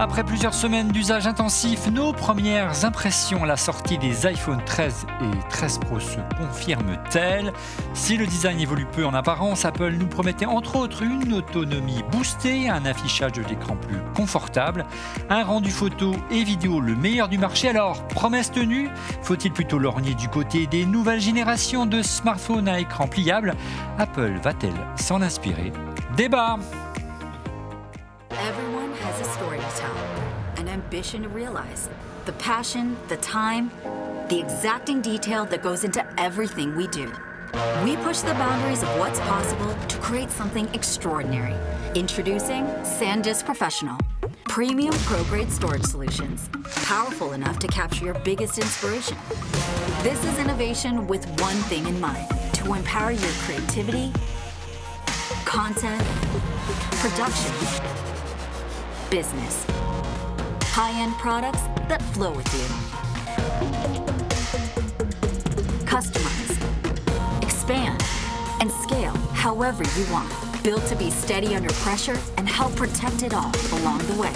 Après plusieurs semaines d'usage intensif, nos premières impressions à la sortie des iPhone 13 et 13 Pro se confirment-elles? Si le design évolue peu en apparence, Apple nous promettait entre autres une autonomie boostée, un affichage de l'écran plus confortable, un rendu photo et vidéo le meilleur du marché. Alors, promesse tenue, faut-il plutôt lorgner du côté des nouvelles générations de smartphones à écran pliable? Apple va-t-elle s'en inspirer? Débat. Everyone has a story to tell, an ambition to realize, the passion, the time, the exacting detail that goes into everything we do. We push the boundaries of what's possible to create something extraordinary. Introducing SanDisk Professional. Premium pro-grade storage solutions, powerful enough to capture your biggest inspiration. This is innovation with one thing in mind, to empower your creativity, content, production, business. High-end products that flow with you. Customize, expand, and scale however you want. Built to be steady under pressure and help protect it all along the way.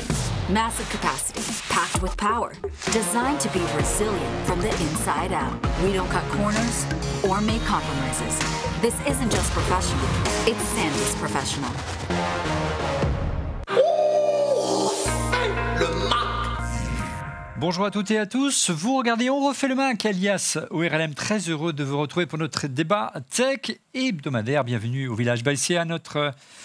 Massive capacity, packed with power. Designed to be resilient from the inside out. We don't cut corners or make compromises. This isn't just professional, it's SanDisk Professional. Bonjour à toutes et à tous, vous regardez On refait le Mac, alias ORLM, très heureux de vous retrouver pour notre débat tech hebdomadaire. Bienvenue au Village Baïsé, à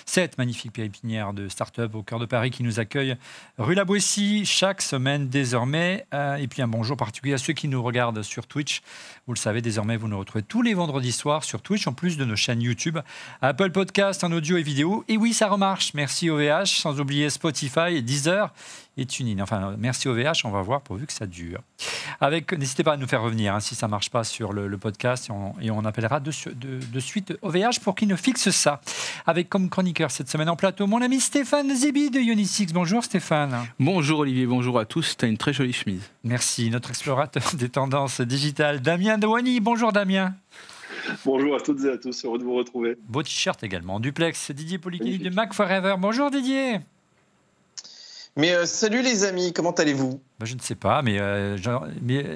cette magnifique pépinière de start-up au cœur de Paris qui nous accueille rue La Boétie chaque semaine désormais. Et puis un bonjour particulier à ceux qui nous regardent sur Twitch. Vous le savez, désormais, vous nous retrouvez tous les vendredis soirs sur Twitch, en plus de nos chaînes YouTube, Apple Podcast en audio et vidéo. Et oui, ça remarche. Merci OVH, sans oublier Spotify, Deezer et TuneIn. Enfin, merci OVH, on va voir pourvu que ça dure. N'hésitez pas à nous faire revenir si ça ne marche pas sur le podcast et on appellera de suite OVH pour qu'il nous fixe ça. Avec comme chroniqueur cette semaine en plateau, mon ami Stéphane Zebi de Unix. Bonjour Stéphane. Bonjour Olivier, bonjour à tous. Tu as une très jolie chemise. Merci. Notre explorateur des tendances digitales, Damien Douani. Bonjour Damien. Bonjour à toutes et à tous, heureux de vous retrouver. Beau t-shirt également en duplex. Didier Policani de Mac Forever. Bonjour Didier. Mais salut les amis, comment allez-vous? Je ne sais pas, mais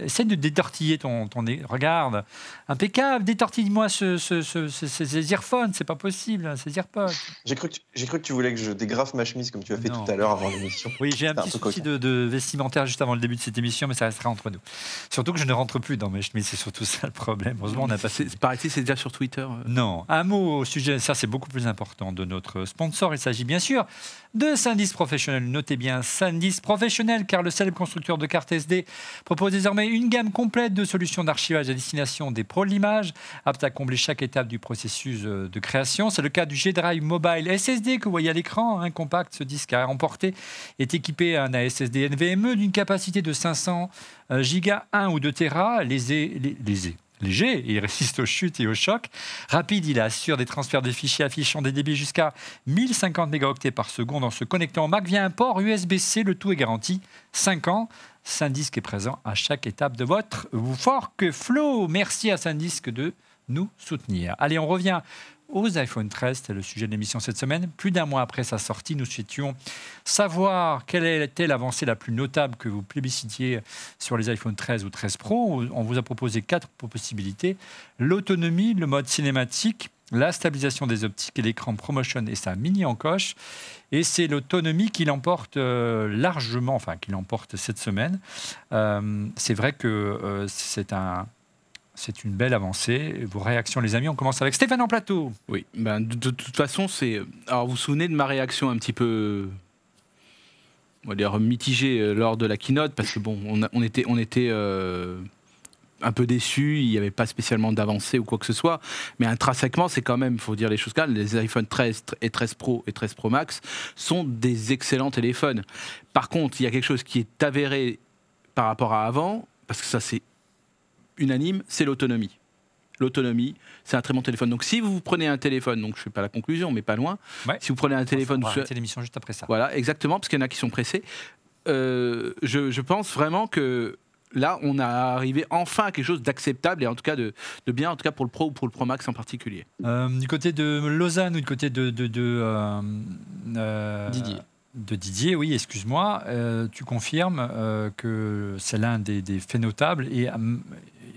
essaie de détortiller ton regarde. Impeccable, détortille-moi ces earphones, c'est pas possible, ces earpods. J'ai cru que tu voulais que je dégrafe ma chemise comme tu as fait tout à l'heure avant l'émission. Oui, j'ai un petit souci de vestimentaire juste avant le début de cette émission, mais ça restera entre nous. Surtout que je ne rentre plus dans mes chemises, c'est surtout ça le problème. Heureusement, on a passé. Paraît-il, c'est déjà sur Twitter. Non, un mot au sujet, ça c'est beaucoup plus important, de notre sponsor. Il s'agit bien sûr de SanDisk Professional. Notez bien SanDisk Professional, car le célèbre constructeur de cartes SD propose désormais une gamme complète de solutions d'archivage à destination des pros de l'image, aptes à combler chaque étape du processus de création. C'est le cas du G-Drive Mobile SSD que vous voyez à l'écran, compact. Ce disque à emporter est équipé d'un SSD NVMe d'une capacité de 500 Go, 1 ou 2 Tera, léger, il résiste aux chutes et aux chocs. Rapide, il assure des transferts de fichiers affichant des débits jusqu'à 1050 mégaoctets par seconde en se connectant au Mac via un port USB-C. Le tout est garanti 5 ans. SanDisk est présent à chaque étape de votre workflow. Merci à SanDisk de nous soutenir. Allez, on revient aux iPhone 13, c'était le sujet de l'émission cette semaine. Plus d'un mois après sa sortie, nous souhaitions savoir quelle était l'avancée la plus notable que vous plébiscitiez sur les iPhone 13 ou 13 Pro. On vous a proposé 4 possibilités. L'autonomie, le mode cinématique, la stabilisation des optiques et l'écran ProMotion et sa mini encoche. Et c'est l'autonomie qui l'emporte largement, enfin qui l'emporte cette semaine. C'est vrai que c'est une belle avancée. Vos réactions, les amis, on commence avec Stéphane en plateau. Oui, de toute façon, alors vous vous souvenez de ma réaction un petit peu, on va dire, mitigée lors de la keynote, parce que bon, on était un peu déçus, il n'y avait pas spécialement d'avancée ou quoi que ce soit, mais intrinsèquement, c'est quand même, il faut dire les choses claires, les iPhone 13 et 13 Pro et 13 Pro Max sont des excellents téléphones. Par contre, il y a quelque chose qui est avéré par rapport à avant, parce que ça c'est unanime, c'est l'autonomie. L'autonomie, c'est un très bon téléphone. Donc si vous prenez un téléphone, donc je ne fais pas la conclusion, mais pas loin, si vous prenez un téléphone... On va arrêter l'émission juste après ça. Voilà, exactement, parce qu'il y en a qui sont pressés. Je pense vraiment que là, on a arrivé enfin à quelque chose d'acceptable et en tout cas de bien, en tout cas pour le Pro ou pour le Pro Max en particulier. Du côté de Lausanne ou du côté de Didier. de Didier, oui, excuse-moi, tu confirmes que c'est l'un des faits notables et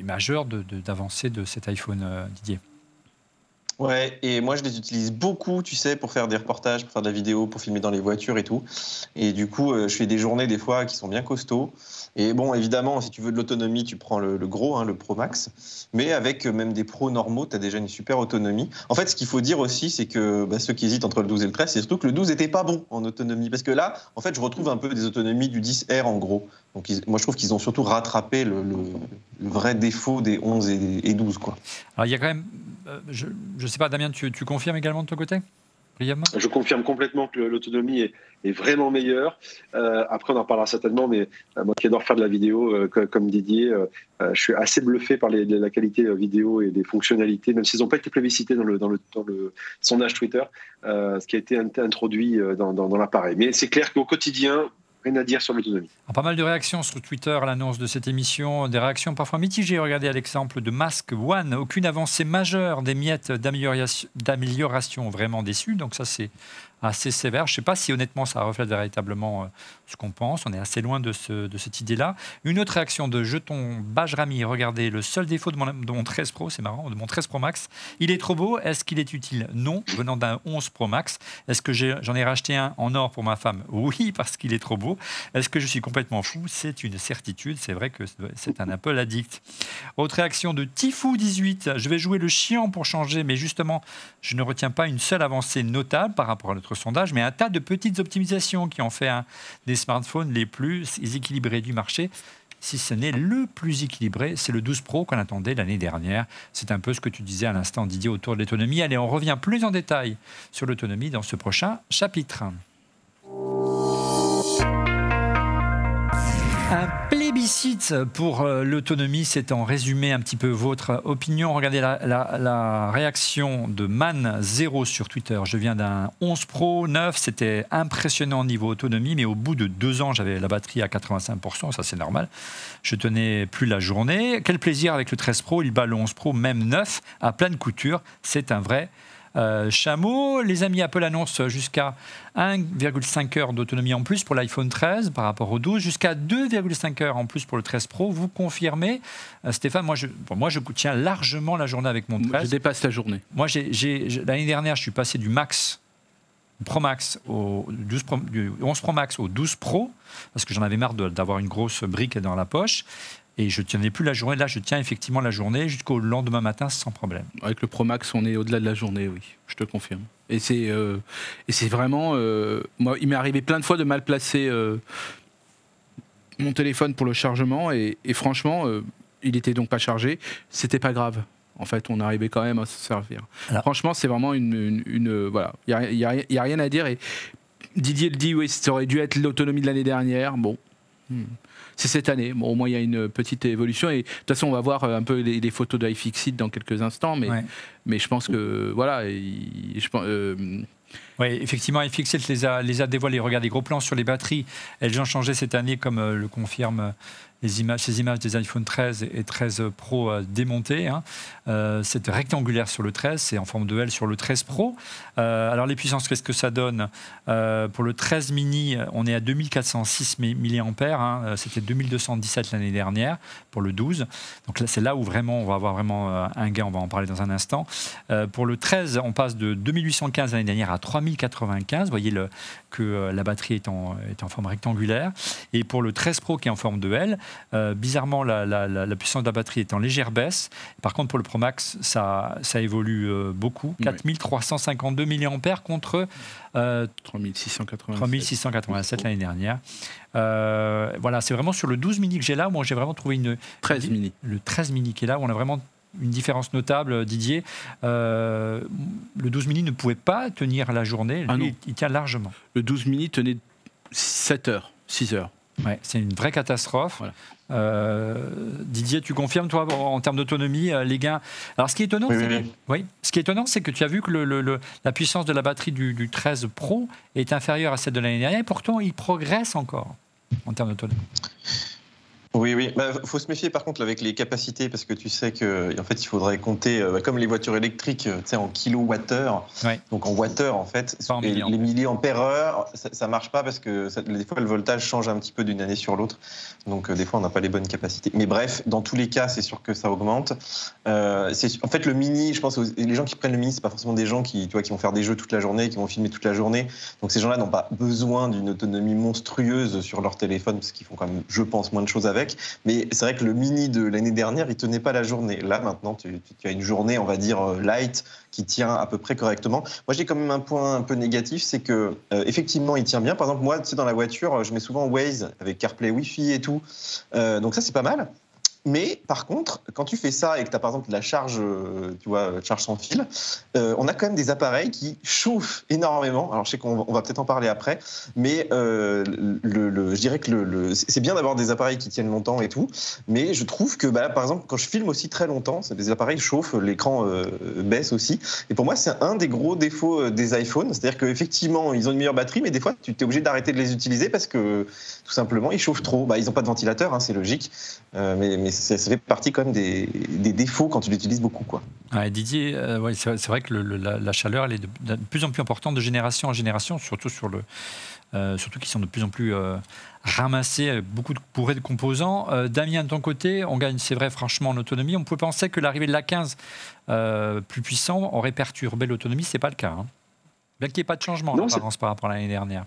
majeurs d'avancée de cet iPhone, Didier. Ouais, et moi je les utilise beaucoup, tu sais, pour faire des reportages, pour faire de la vidéo, pour filmer dans les voitures et tout. Et du coup, je fais des journées des fois qui sont bien costauds. Et bon, évidemment, si tu veux de l'autonomie, tu prends le gros, le Pro Max. Mais avec même des pros normaux, tu as déjà une super autonomie. En fait, ce qu'il faut dire aussi, c'est que ceux qui hésitent entre le 12 et le 13, c'est surtout que le 12 n'était pas bon en autonomie. Parce que là, en fait, je retrouve un peu des autonomies du 10R en gros. Donc moi, je trouve qu'ils ont surtout rattrapé le vrai défaut des 11 et 12, quoi. Alors, il y a quand même... je ne sais pas, Damien, tu confirmes également de ton côté, brièvement ? Je confirme complètement que l'autonomie est vraiment meilleure. Après, on en parlera certainement, mais moi qui adore faire de la vidéo, comme Didier, je suis assez bluffé par la qualité vidéo et des fonctionnalités, même s'ils n'ont pas été plébiscités dans le sondage Twitter, ce qui a été introduit dans l'appareil. Mais c'est clair qu'au quotidien, rien à dire sur l'autonomie. Pas mal de réactions sur Twitter à l'annonce de cette émission, des réactions parfois mitigées. Regardez à l'exemple de Mask One, aucune avancée majeure, des miettes d'amélioration vraiment déçues. Donc ça, c'est assez sévère. Je ne sais pas si honnêtement ça reflète véritablement ce qu'on pense. On est assez loin de cette idée-là. Une autre réaction de Jeton Bajrami. Regardez, le seul défaut de mon 13 Pro, c'est marrant, de mon 13 Pro Max, il est trop beau. Est-ce qu'il est utile ? Non, venant d'un 11 Pro Max. Est-ce que j'en ai racheté un en or pour ma femme ? Oui, parce qu'il est trop beau. Est-ce que je suis complètement fou ? C'est une certitude. C'est vrai que c'est un Apple addict. Autre réaction de Tifou18. Je vais jouer le chiant pour changer, mais justement, je ne retiens pas une seule avancée notable par rapport à notre sondage, mais un tas de petites optimisations qui ont fait un des smartphones les plus équilibrés du marché. Si ce n'est le plus équilibré, c'est le 12 Pro qu'on attendait l'année dernière. C'est un peu ce que tu disais à l'instant, Didier, autour de l'autonomie. Allez, on revient plus en détail sur l'autonomie dans ce prochain chapitre. Un plébiscite pour l'autonomie, c'est en résumé un petit peu votre opinion. Regardez la réaction de Man0 sur Twitter. Je viens d'un 11 Pro 9, c'était impressionnant niveau autonomie, mais au bout de 2 ans, j'avais la batterie à 85%, ça c'est normal. Je tenais plus la journée. Quel plaisir avec le 13 Pro, il bat le 11 Pro, même 9, à pleine couture. C'est un vrai chameau. Les amis, Apple annonce jusqu'à 1,5 heures d'autonomie en plus pour l'iPhone 13 par rapport au 12, jusqu'à 2,5 heures en plus pour le 13 Pro. Vous confirmez, Stéphane? Moi, je tiens largement la journée avec mon 13. Je dépasse la journée. Moi, l'année dernière, je suis passé du Max Pro Max du 11 Pro Max au 12 Pro parce que j'en avais marre d'avoir une grosse brique dans la poche. Et je ne tenais plus la journée. Là, je tiens effectivement la journée jusqu'au lendemain matin sans problème. Avec le Pro Max, on est au-delà de la journée, oui. Je te confirme. Et c'est vraiment... moi, il m'est arrivé plein de fois de mal placer mon téléphone pour le chargement. Et franchement, il n'était donc pas chargé. C'était pas grave. En fait, on arrivait quand même à se servir. Alors, franchement, c'est vraiment voilà. Il n'y a rien à dire. Et Didier le dit, oui, ça aurait dû être l'autonomie de l'année dernière. Bon... C'est cette année. Bon, au moins, il y a une petite évolution. Et de toute façon, on va voir un peu les photos d'iFixit dans quelques instants. Mais je pense que, voilà. Oui, effectivement, iFixit les a dévoilés. Regardez, gros plans sur les batteries. Elles ont changé cette année, comme le confirment ces images des iPhone 13 et 13 Pro démontées. C'est rectangulaire sur le 13, c'est en forme de L sur le 13 Pro. Alors les puissances, qu'est-ce que ça donne? Pour le 13 mini, on est à 2406 mAh, c'était 2217 l'année dernière pour le 12. Donc là, c'est là où vraiment on va avoir vraiment un gain, on va en parler dans un instant. Pour le 13, on passe de 2815 l'année dernière à 3095. Vous voyez que la batterie est en forme rectangulaire. Et pour le 13 Pro qui est en forme de L, bizarrement, la puissance de la batterie est en légère baisse. Par contre, pour le Pro Max, ça évolue beaucoup. 4352 mAh contre 3687 l'année dernière. Voilà, c'est vraiment sur le 12 mini que j'ai là. Moi, j'ai vraiment trouvé le 13 mini qui est là, où on a vraiment une différence notable, Didier. Le 12 mini ne pouvait pas tenir la journée. Lui, il tient largement. Le 12 mini tenait 7 heures, 6 heures. Ouais, c'est une vraie catastrophe. Voilà. Didier, tu confirmes, toi, en termes d'autonomie, les gains? Alors, ce qui est étonnant, c'est que tu as vu que la puissance de la batterie du 13 Pro est inférieure à celle de l'année dernière, et pourtant, il progresse encore en termes d'autonomie. Oui, oui. Faut se méfier par contre avec les capacités parce que tu sais que en fait il faudrait compter comme les voitures électriques, tu sais en kilowattheure. Ouais. Donc en wattheure en fait. Pas en Et milliampères. les milliampères heure, ça marche pas parce que des fois le voltage change un petit peu d'une année sur l'autre. Donc des fois on n'a pas les bonnes capacités. Mais bref, dans tous les cas, c'est sûr que ça augmente. En fait le mini, je pense les gens qui prennent le mini, c'est pas forcément des gens qui vont faire des jeux toute la journée, qui vont filmer toute la journée. Donc ces gens-là n'ont pas besoin d'une autonomie monstrueuse sur leur téléphone parce qu'ils font quand même, je pense, moins de choses avec. Mais c'est vrai que le mini de l'année dernière, il tenait pas la journée. Là, maintenant, tu as une journée, on va dire, light, qui tient à peu près correctement. Moi, j'ai quand même un point un peu négatif, c'est que effectivement, il tient bien. Par exemple, moi, tu sais, dans la voiture, je mets souvent Waze avec CarPlay, Wi-Fi et tout. Donc ça, c'est pas mal. Mais par contre, quand tu fais ça et que tu as par exemple de la charge, charge sans fil, on a quand même des appareils qui chauffent énormément. Alors je sais qu'on va peut-être en parler après, mais je dirais que c'est bien d'avoir des appareils qui tiennent longtemps et tout, mais je trouve que par exemple quand je filme aussi très longtemps, des appareils chauffent, l'écran baisse aussi. Et pour moi, c'est un des gros défauts des iPhones, c'est-à-dire qu'effectivement, ils ont une meilleure batterie, mais des fois, tu es obligé d'arrêter de les utiliser parce que tout simplement, ils chauffent trop. Ils n'ont pas de ventilateur, hein, c'est logique, mais ça fait partie quand même des défauts quand tu l'utilises beaucoup, quoi. Ouais, Didier, c'est vrai que la chaleur elle est de plus en plus importante de génération en génération, surtout surtout qu'ils sont de plus en plus ramassés, beaucoup de bourrés de composants. Damien, de ton côté, on gagne, c'est vrai, franchement en autonomie. On peut penser que l'arrivée de l'A15 plus puissant aurait perturbé l'autonomie, c'est pas le cas. Hein. Bien qu'il n'y ait pas de changement en apparence par rapport à l'année dernière.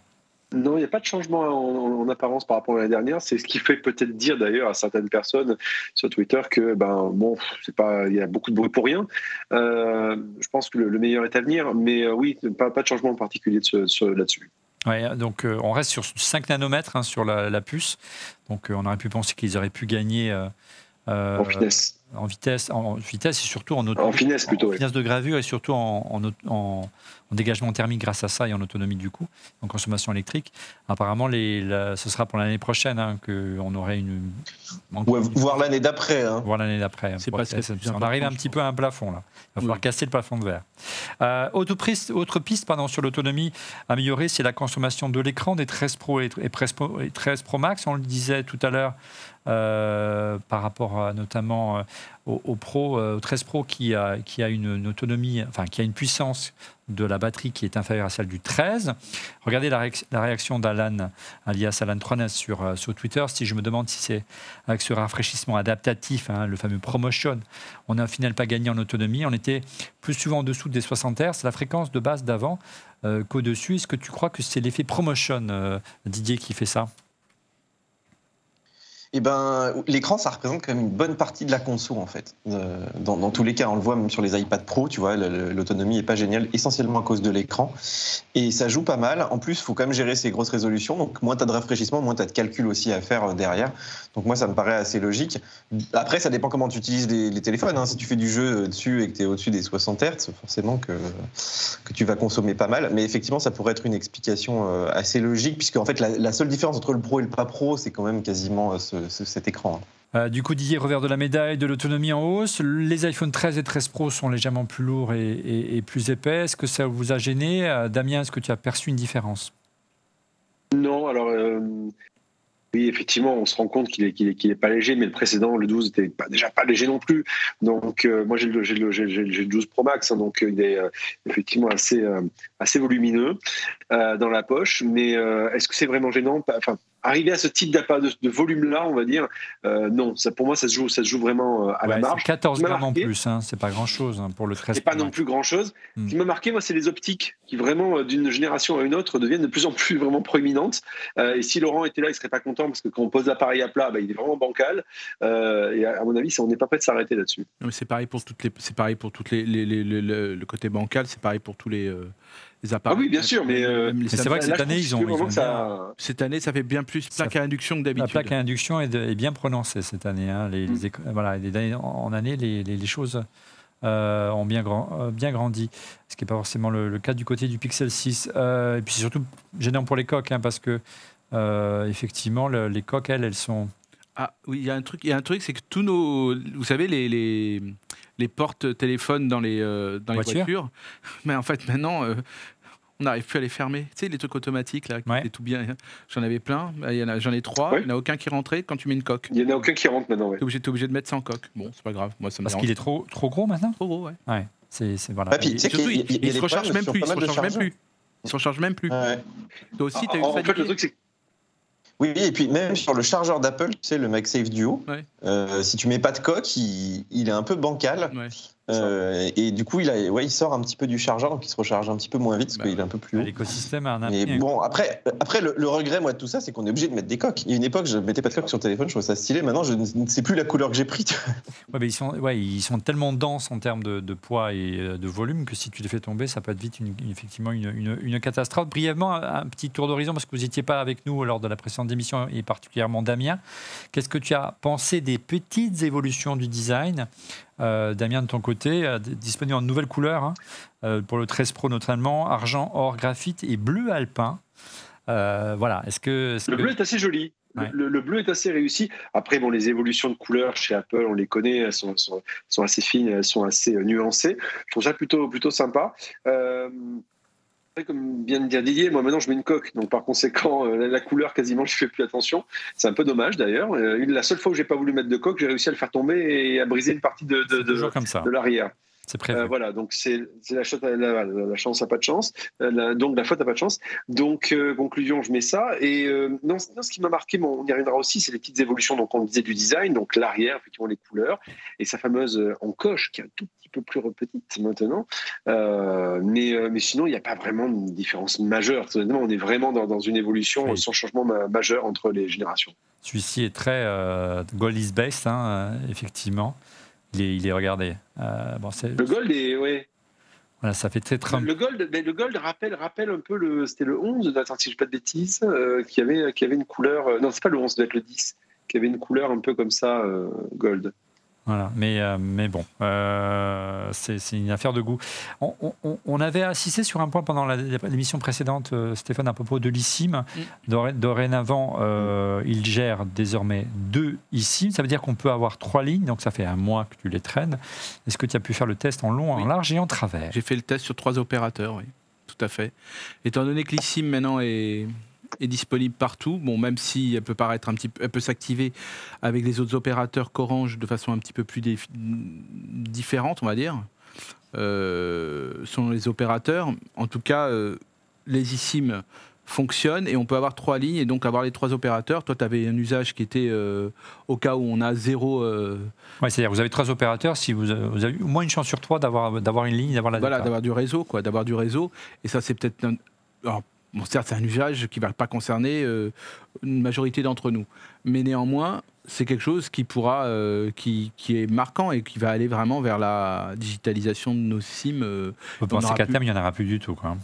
Non, il n'y a pas de changement en apparence par rapport à l'année dernière. C'est ce qui fait peut-être dire d'ailleurs à certaines personnes sur Twitter que c'est pas, il y a beaucoup de bruit pour rien. Je pense que le meilleur est à venir, mais oui, pas de changement en particulier là-dessus. Ouais, donc on reste sur 5 nanomètres hein, sur la puce. Donc on aurait pu penser qu'ils auraient pu gagner en finesse. En vitesse et surtout en finesse plutôt. En finesse de gravure et surtout en dégagement thermique grâce à ça et en autonomie du coup, en consommation électrique. Apparemment, ce sera pour l'année prochaine hein, qu'on aurait voire l'année d'après. Hein. Voire l'année d'après. On arrive un petit peu à un plafond là. Il va falloir casser le plafond de verre. Autre piste sur l'autonomie améliorée, c'est la consommation de l'écran des 13 Pro et 13 Pro Max. On le disait tout à l'heure. Par rapport notamment au 13 Pro qui a une autonomie, enfin qui a une puissance de la batterie qui est inférieure à celle du 13. Regardez la réaction d'Alan, alias Alan 3NES sur Twitter. Si je me demande si c'est avec ce rafraîchissement adaptatif, hein, le fameux ProMotion, on n'a au final pas gagné en autonomie. On était plus souvent en dessous des 60 Hz, la fréquence de base d'avant qu'au-dessus. Est-ce que tu crois que c'est l'effet ProMotion, Didier, qui fait ça ? L'écran, ça représente quand même une bonne partie de la conso, en fait. Dans tous les cas, on le voit même sur les iPad Pro, tu vois, l'autonomie n'est pas géniale, essentiellement à cause de l'écran. Et ça joue pas mal. En plus, il faut quand même gérer ces grosses résolutions. Donc, moins tu as de rafraîchissement, moins tu as de calculs aussi à faire derrière. Donc, moi, ça me paraît assez logique. Après, ça dépend comment tu utilises les téléphones. Hein. Si tu fais du jeu dessus et que tu es au-dessus des 60 Hz, forcément que tu vas consommer pas mal. Mais effectivement, ça pourrait être une explication assez logique, puisque en fait, la seule différence entre le Pro et le pas Pro, c'est quand même quasiment cet écran. Du coup, Didier, revers de la médaille de l'autonomie en hausse. Les iPhone 13 et 13 Pro sont légèrement plus lourds et plus épais. Est-ce que ça vous a gêné ? Damien, est-ce que tu as perçu une différence ? Non, alors oui, effectivement, on se rend compte qu'il est pas léger, mais le précédent, le 12, n'était déjà pas léger non plus. Donc, moi, j'ai le 12 Pro Max, hein, donc il est effectivement assez volumineux dans la poche. Mais est-ce que c'est vraiment gênant ? Arriver à ce type de volume-là, on va dire, non. Pour moi, ça se joue vraiment à la marge. 14 grammes en plus, hein, c'est pas grand-chose hein, pour le 13. C'est pas non plus grand-chose. Ce qui m'a marqué, moi, c'est les optiques qui vraiment, d'une génération à une autre, deviennent de plus en plus vraiment proéminentes. Et si Laurent était là, il serait pas content parce que quand on pose l'appareil à plat, il est vraiment bancal. Et à mon avis, on n'est pas prêt de s'arrêter là-dessus. Non, mais c'est pareil pour le côté bancal, c'est pareil pour tous les appareils. Ah oui, bien sûr, mais c'est vrai que cette année, ils ont cette année, ça fait bien plus plaque à induction que d'habitude. La plaque à induction est bien prononcée cette année. Hein. En année, les choses ont bien grandi, ce qui n'est pas forcément le cas du côté du Pixel 6. Et puis c'est surtout gênant pour les coques, hein, parce que effectivement, les coques, elles sont... Ah oui, il y a un truc, c'est que tous vous savez, les portes téléphones dans les voitures, mais en fait maintenant, On n'arrive plus à les fermer. Tu sais, les trucs automatiques, là, qui Ouais. étaient tout bien. J'en avais plein. J'en ai 3. Ouais. Il n'y en a aucun qui rentrait quand tu mets une coque. Il n'y en a aucun qui rentre maintenant. Ouais. T'es obligé de mettre sans coque. Bon, c'est pas grave. Moi, ça me Parce dérange qu'il est trop gros maintenant. trop gros, ouais. Ouais. C'est voilà. Ouais, puis, tu sais Surtout, qu'il y a- il y a il des se recharge problèmes même sur plus. pas Il se mal de recharge même chargeurs. plus. Il se recharge même plus. Ouais. Toi aussi, t'as eu En ça. fait, le Didier truc, c'est que Oui, et puis même sur le chargeur d'Apple, tu sais, le MagSafe Duo, Ouais. si tu mets pas de coque, il est un peu bancal. Ouais. Et du coup, il sort un petit peu du chargeur, donc il se recharge un petit peu moins vite parce Bah, qu'il est un peu plus haut. L'écosystème a un Mais appui. bon, après le regret, moi, de tout ça, c'est qu'on est obligé de mettre des coques. Il y a une époque, je mettais pas de coque sur le téléphone, je trouvais ça stylé. Maintenant, je ne sais plus la couleur que j'ai pris. Ouais, mais ils sont tellement denses en termes de poids et de volume que si tu les fais tomber, ça peut être vite effectivement une catastrophe. Brièvement, un petit tour d'horizon, parce que vous n'étiez pas avec nous lors de la précédente émission, et particulièrement Damien. Qu'est-ce que tu as pensé des petites évolutions du design Damien, de ton côté, disponible en nouvelles couleurs, pour le 13 Pro notamment, argent, or, graphite et bleu alpin. Voilà. le bleu est assez joli. Ouais. Le bleu est assez réussi. Après, bon, les évolutions de couleurs chez Apple, on les connaît, elles sont assez fines, elles sont assez nuancées. Je trouve ça plutôt sympa. Après, comme vient de dire Didier, moi maintenant je mets une coque, donc par conséquent la couleur quasiment je fais plus attention. C'est un peu dommage d'ailleurs. La seule fois où j'ai pas voulu mettre de coque, j'ai réussi à le faire tomber et à briser une partie de toujours comme ça. l'arrière. C'est prévu. Voilà, donc c'est la chance n'a pas de chance, donc la faute n'a pas de chance. Donc, conclusion, je mets ça. Et non, ce qui m'a marqué, on y reviendra aussi, c'est les petites évolutions, donc on disait du design, donc l'arrière, effectivement, les couleurs, et sa fameuse encoche, qui est un tout petit peu plus petite maintenant. Mais sinon, il n'y a pas vraiment de différence majeure. Honnêtement, on est vraiment dans une évolution sans changement majeur entre les générations. Celui-ci est très gold is best, effectivement. Il est regardé. Le gold est, ouais. Voilà, ça fait très Trump. Le gold rappelle un peu c'était le 11, si je ne dis pas de bêtises, qui avait une couleur. Non, c'est pas le 11, ça doit être le 10, qui avait une couleur un peu comme ça, gold. Voilà, mais bon, c'est une affaire de goût. On avait assisté sur un point pendant l'émission précédente, Stéphane, à propos de l'eSIM. Dorénavant, il gère désormais 2 eSIM. Ça veut dire qu'on peut avoir 3 lignes, donc ça fait un mois que tu les traînes. Est-ce que tu as pu faire le test en long, en large et en travers? J'ai fait le test sur 3 opérateurs, oui, tout à fait. Étant donné que l'eSIM maintenant est disponible partout, bon, même si elle peut paraître elle peut s'activer avec les autres opérateurs qu'Orange de façon un petit peu plus différente, on va dire, selon les opérateurs. En tout cas, les eSIM fonctionnent et on peut avoir 3 lignes et donc avoir les 3 opérateurs. Toi, tu avais un usage qui était au cas où on a 0. Ouais, c'est-à-dire vous avez 3 opérateurs, si vous avez au moins une chance sur 3 d'avoir une ligne, d'avoir du réseau, quoi, d'avoir du réseau. Et ça, c'est peut-être bon, certes, c'est un usage qui ne va pas concerner une majorité d'entre nous. Mais néanmoins, c'est quelque chose qui est marquant et qui va aller vraiment vers la digitalisation de nos SIM. Vous pensez qu'à terme, il n'y en aura plus du tout, quoi.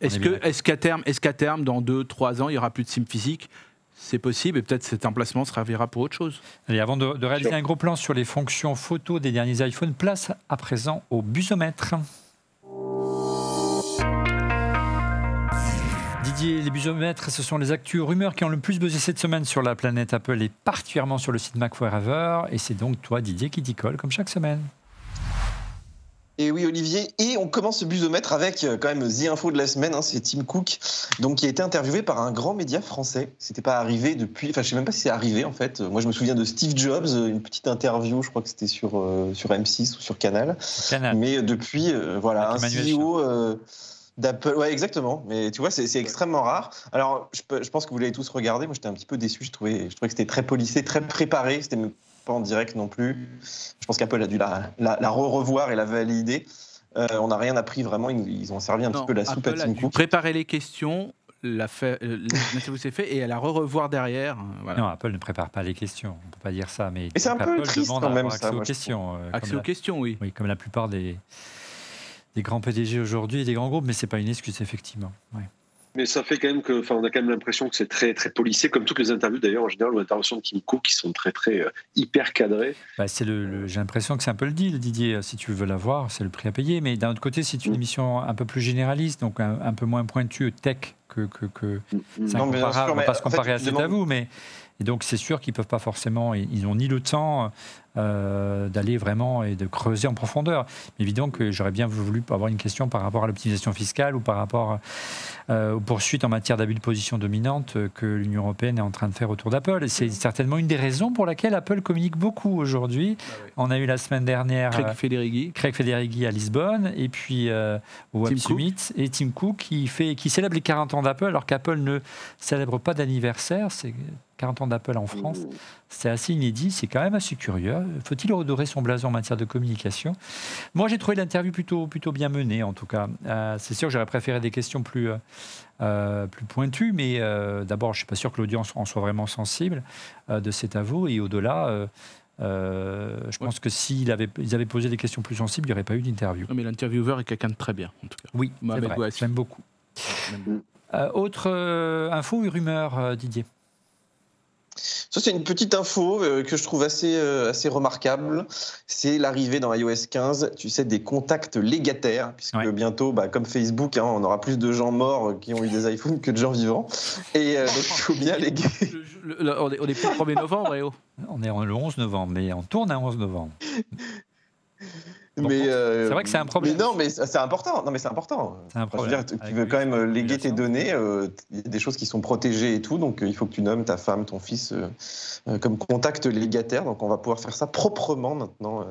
Est-ce qu'à terme, dans 2-3 ans, il n'y aura plus de SIM physique? C'est possible et peut-être cet emplacement servira pour autre chose. Allez, avant de réaliser un gros plan sur les fonctions photo des derniers iPhones, place à présent au busomètre. Didier, les busomètres, ce sont les actus rumeurs qui ont le plus buzzé cette semaine sur la planète Apple et particulièrement sur le site Mac Forever. Et c'est donc toi, Didier, qui t'y colle comme chaque semaine. Et oui, Olivier, et on commence ce busomètre avec quand même The Info de la semaine, c'est Tim Cook, donc qui a été interviewé par un grand média français. C'était pas arrivé depuis, enfin je sais même pas si c'est arrivé en fait. Moi je me souviens de Steve Jobs, une petite interview, je crois que c'était sur M6 ou sur Canal. Mais depuis, voilà, un CEO d'Apple, ouais exactement. Mais tu vois, c'est extrêmement rare. Alors je pense que vous l'avez tous regardé. Moi j'étais un petit peu déçu. Je trouvais que c'était très policé, très préparé. C'était pas en direct non plus. Je pense qu'Apple a dû la revoir et la valider. On n'a rien appris vraiment. Ils ont servi un petit peu la soupe à Tim Cook. Préparer les questions, l'interview s'est fait et elle a revoir derrière. Voilà. Non, Apple ne prépare pas les questions. On ne peut pas dire ça. Mais c'est un peu Apple triste demande quand même accès ça. aux questions. Accès aux questions, oui. Oui, comme la plupart des grands PDG aujourd'hui et des grands groupes, mais c'est pas une excuse effectivement. Ouais. Mais ça fait quand même on a quand même l'impression que c'est très très policé, comme toutes les interviews d'ailleurs en général, ou les interventions de Tim Cook qui sont très très hyper cadrées. C'est j'ai l'impression que c'est un peu le deal, Didier. Si tu veux l'avoir, c'est le prix à payer. Mais d'un autre côté, c'est une émission un peu plus généraliste, donc un peu moins pointue tech c'est Non, mais bien sûr, incomparable. On ne va mais pas se en fait, comparer à tu cet demandes- avou, mais et donc c'est sûr qu'ils peuvent pas forcément, ils n'ont ni le temps d'aller vraiment et de creuser en profondeur. Mais évidemment que j'aurais bien voulu avoir une question par rapport à l'optimisation fiscale ou par rapport aux poursuites en matière d'abus de position dominante que l'Union européenne est en train de faire autour d'Apple. Et c'est certainement une des raisons pour laquelle Apple communique beaucoup aujourd'hui. On a eu la semaine dernière Craig Federighi à Lisbonne, et puis au Web Summit, et Tim Cook qui célèbre les 40 ans d'Apple, alors qu'Apple ne célèbre pas d'anniversaire. C'est 40 ans d'Apple en France. C'est assez inédit, c'est quand même assez curieux. Faut-il redorer son blason en matière de communication? Moi, j'ai trouvé l'interview plutôt bien menée, en tout cas. C'est sûr que j'aurais préféré des questions plus pointues, mais d'abord, je ne suis pas sûr que l'audience en soit vraiment sensible de cet avou, et au-delà... je pense que s'ils avaient posé des questions plus sensibles, il n'y aurait pas eu d'interview. Non, mais l'intervieweur est quelqu'un de très bien, en tout cas. Oui, c'est vrai, j'aime beaucoup. Autre info ou rumeur, Didier? Ça, c'est une petite info que je trouve assez remarquable. C'est l'arrivée dans iOS 15, tu sais, des contacts légataires, puisque bientôt, comme Facebook, on aura plus de gens morts qui ont eu des iPhones que de gens vivants. Et donc, il faut bien léguer. On est plus le 1er novembre, Réo. On est le 11 novembre, mais on tourne à 11 novembre. Donc, mais c'est vrai que c'est un problème. Mais non, mais c'est important. Non, mais c'est important. C'est un problème. Je veux dire, tu veux quand même léguer tes données. Il y a des choses qui sont protégées et tout, donc il faut que tu nommes ta femme, ton fils comme contact légataire. Donc on va pouvoir faire ça proprement maintenant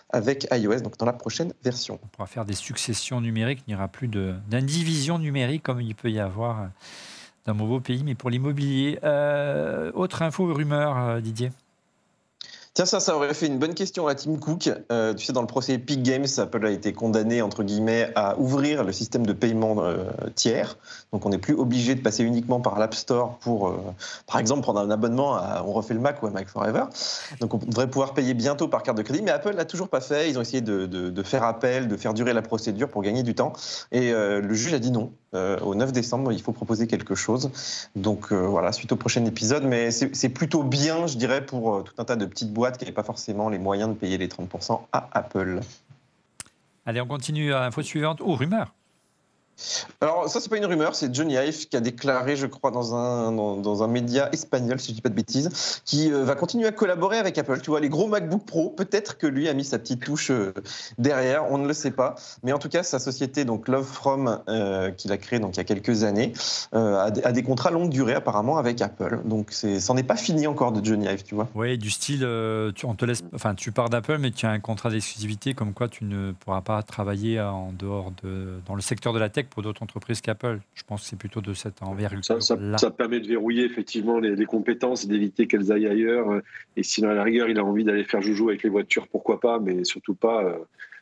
avec iOS, donc dans la prochaine version. On pourra faire des successions numériques. Il n'y aura plus d'indivision numérique comme il peut y avoir dans mon beau pays, mais pour l'immobilier. Autre info ou rumeur, Didier? Tiens, ça aurait fait une bonne question à Tim Cook. Tu sais, dans le procès Epic Games, Apple a été condamné, entre guillemets, à ouvrir le système de paiement tiers. Donc, on n'est plus obligé de passer uniquement par l'App Store pour, par exemple, prendre un abonnement à On refait le Mac ou à Mac Forever. Donc, on devrait pouvoir payer bientôt par carte de crédit. Mais Apple l'a toujours pas fait. Ils ont essayé de faire appel, de faire durer la procédure pour gagner du temps. Et le juge a dit non. Au 9 décembre, il faut proposer quelque chose. Donc voilà, suite au prochain épisode. Mais c'est plutôt bien, je dirais, pour tout un tas de petites boîtes qui n'avaient pas forcément les moyens de payer les 30% à Apple. Allez, on continue à l'info suivante. Oh, rumeur. Alors ça, c'est pas une rumeur, c'est Johnny Ive qui a déclaré, je crois, dans un média espagnol, si je dis pas de bêtises, qui va continuer à collaborer avec Apple. Tu vois, les gros MacBook Pro, peut-être que lui a mis sa petite touche derrière, on ne le sait pas. Mais en tout cas, sa société, donc Love From, qu'il a créée donc il y a quelques années, a des contrats longue durée apparemment avec Apple. Donc c'en est pas fini encore de Johnny Ive, tu vois. Oui, du style, tu pars d'Apple, mais tu as un contrat d'exclusivité, comme quoi tu ne pourras pas travailler en dehors dans le secteur de la tech pour d'autres entreprises qu'Apple. Je pense que c'est plutôt de cette envergure-là. Ça permet de verrouiller effectivement les compétences et d'éviter qu'elles aillent ailleurs. Et si à la rigueur, il a envie d'aller faire joujou avec les voitures, pourquoi pas, mais surtout pas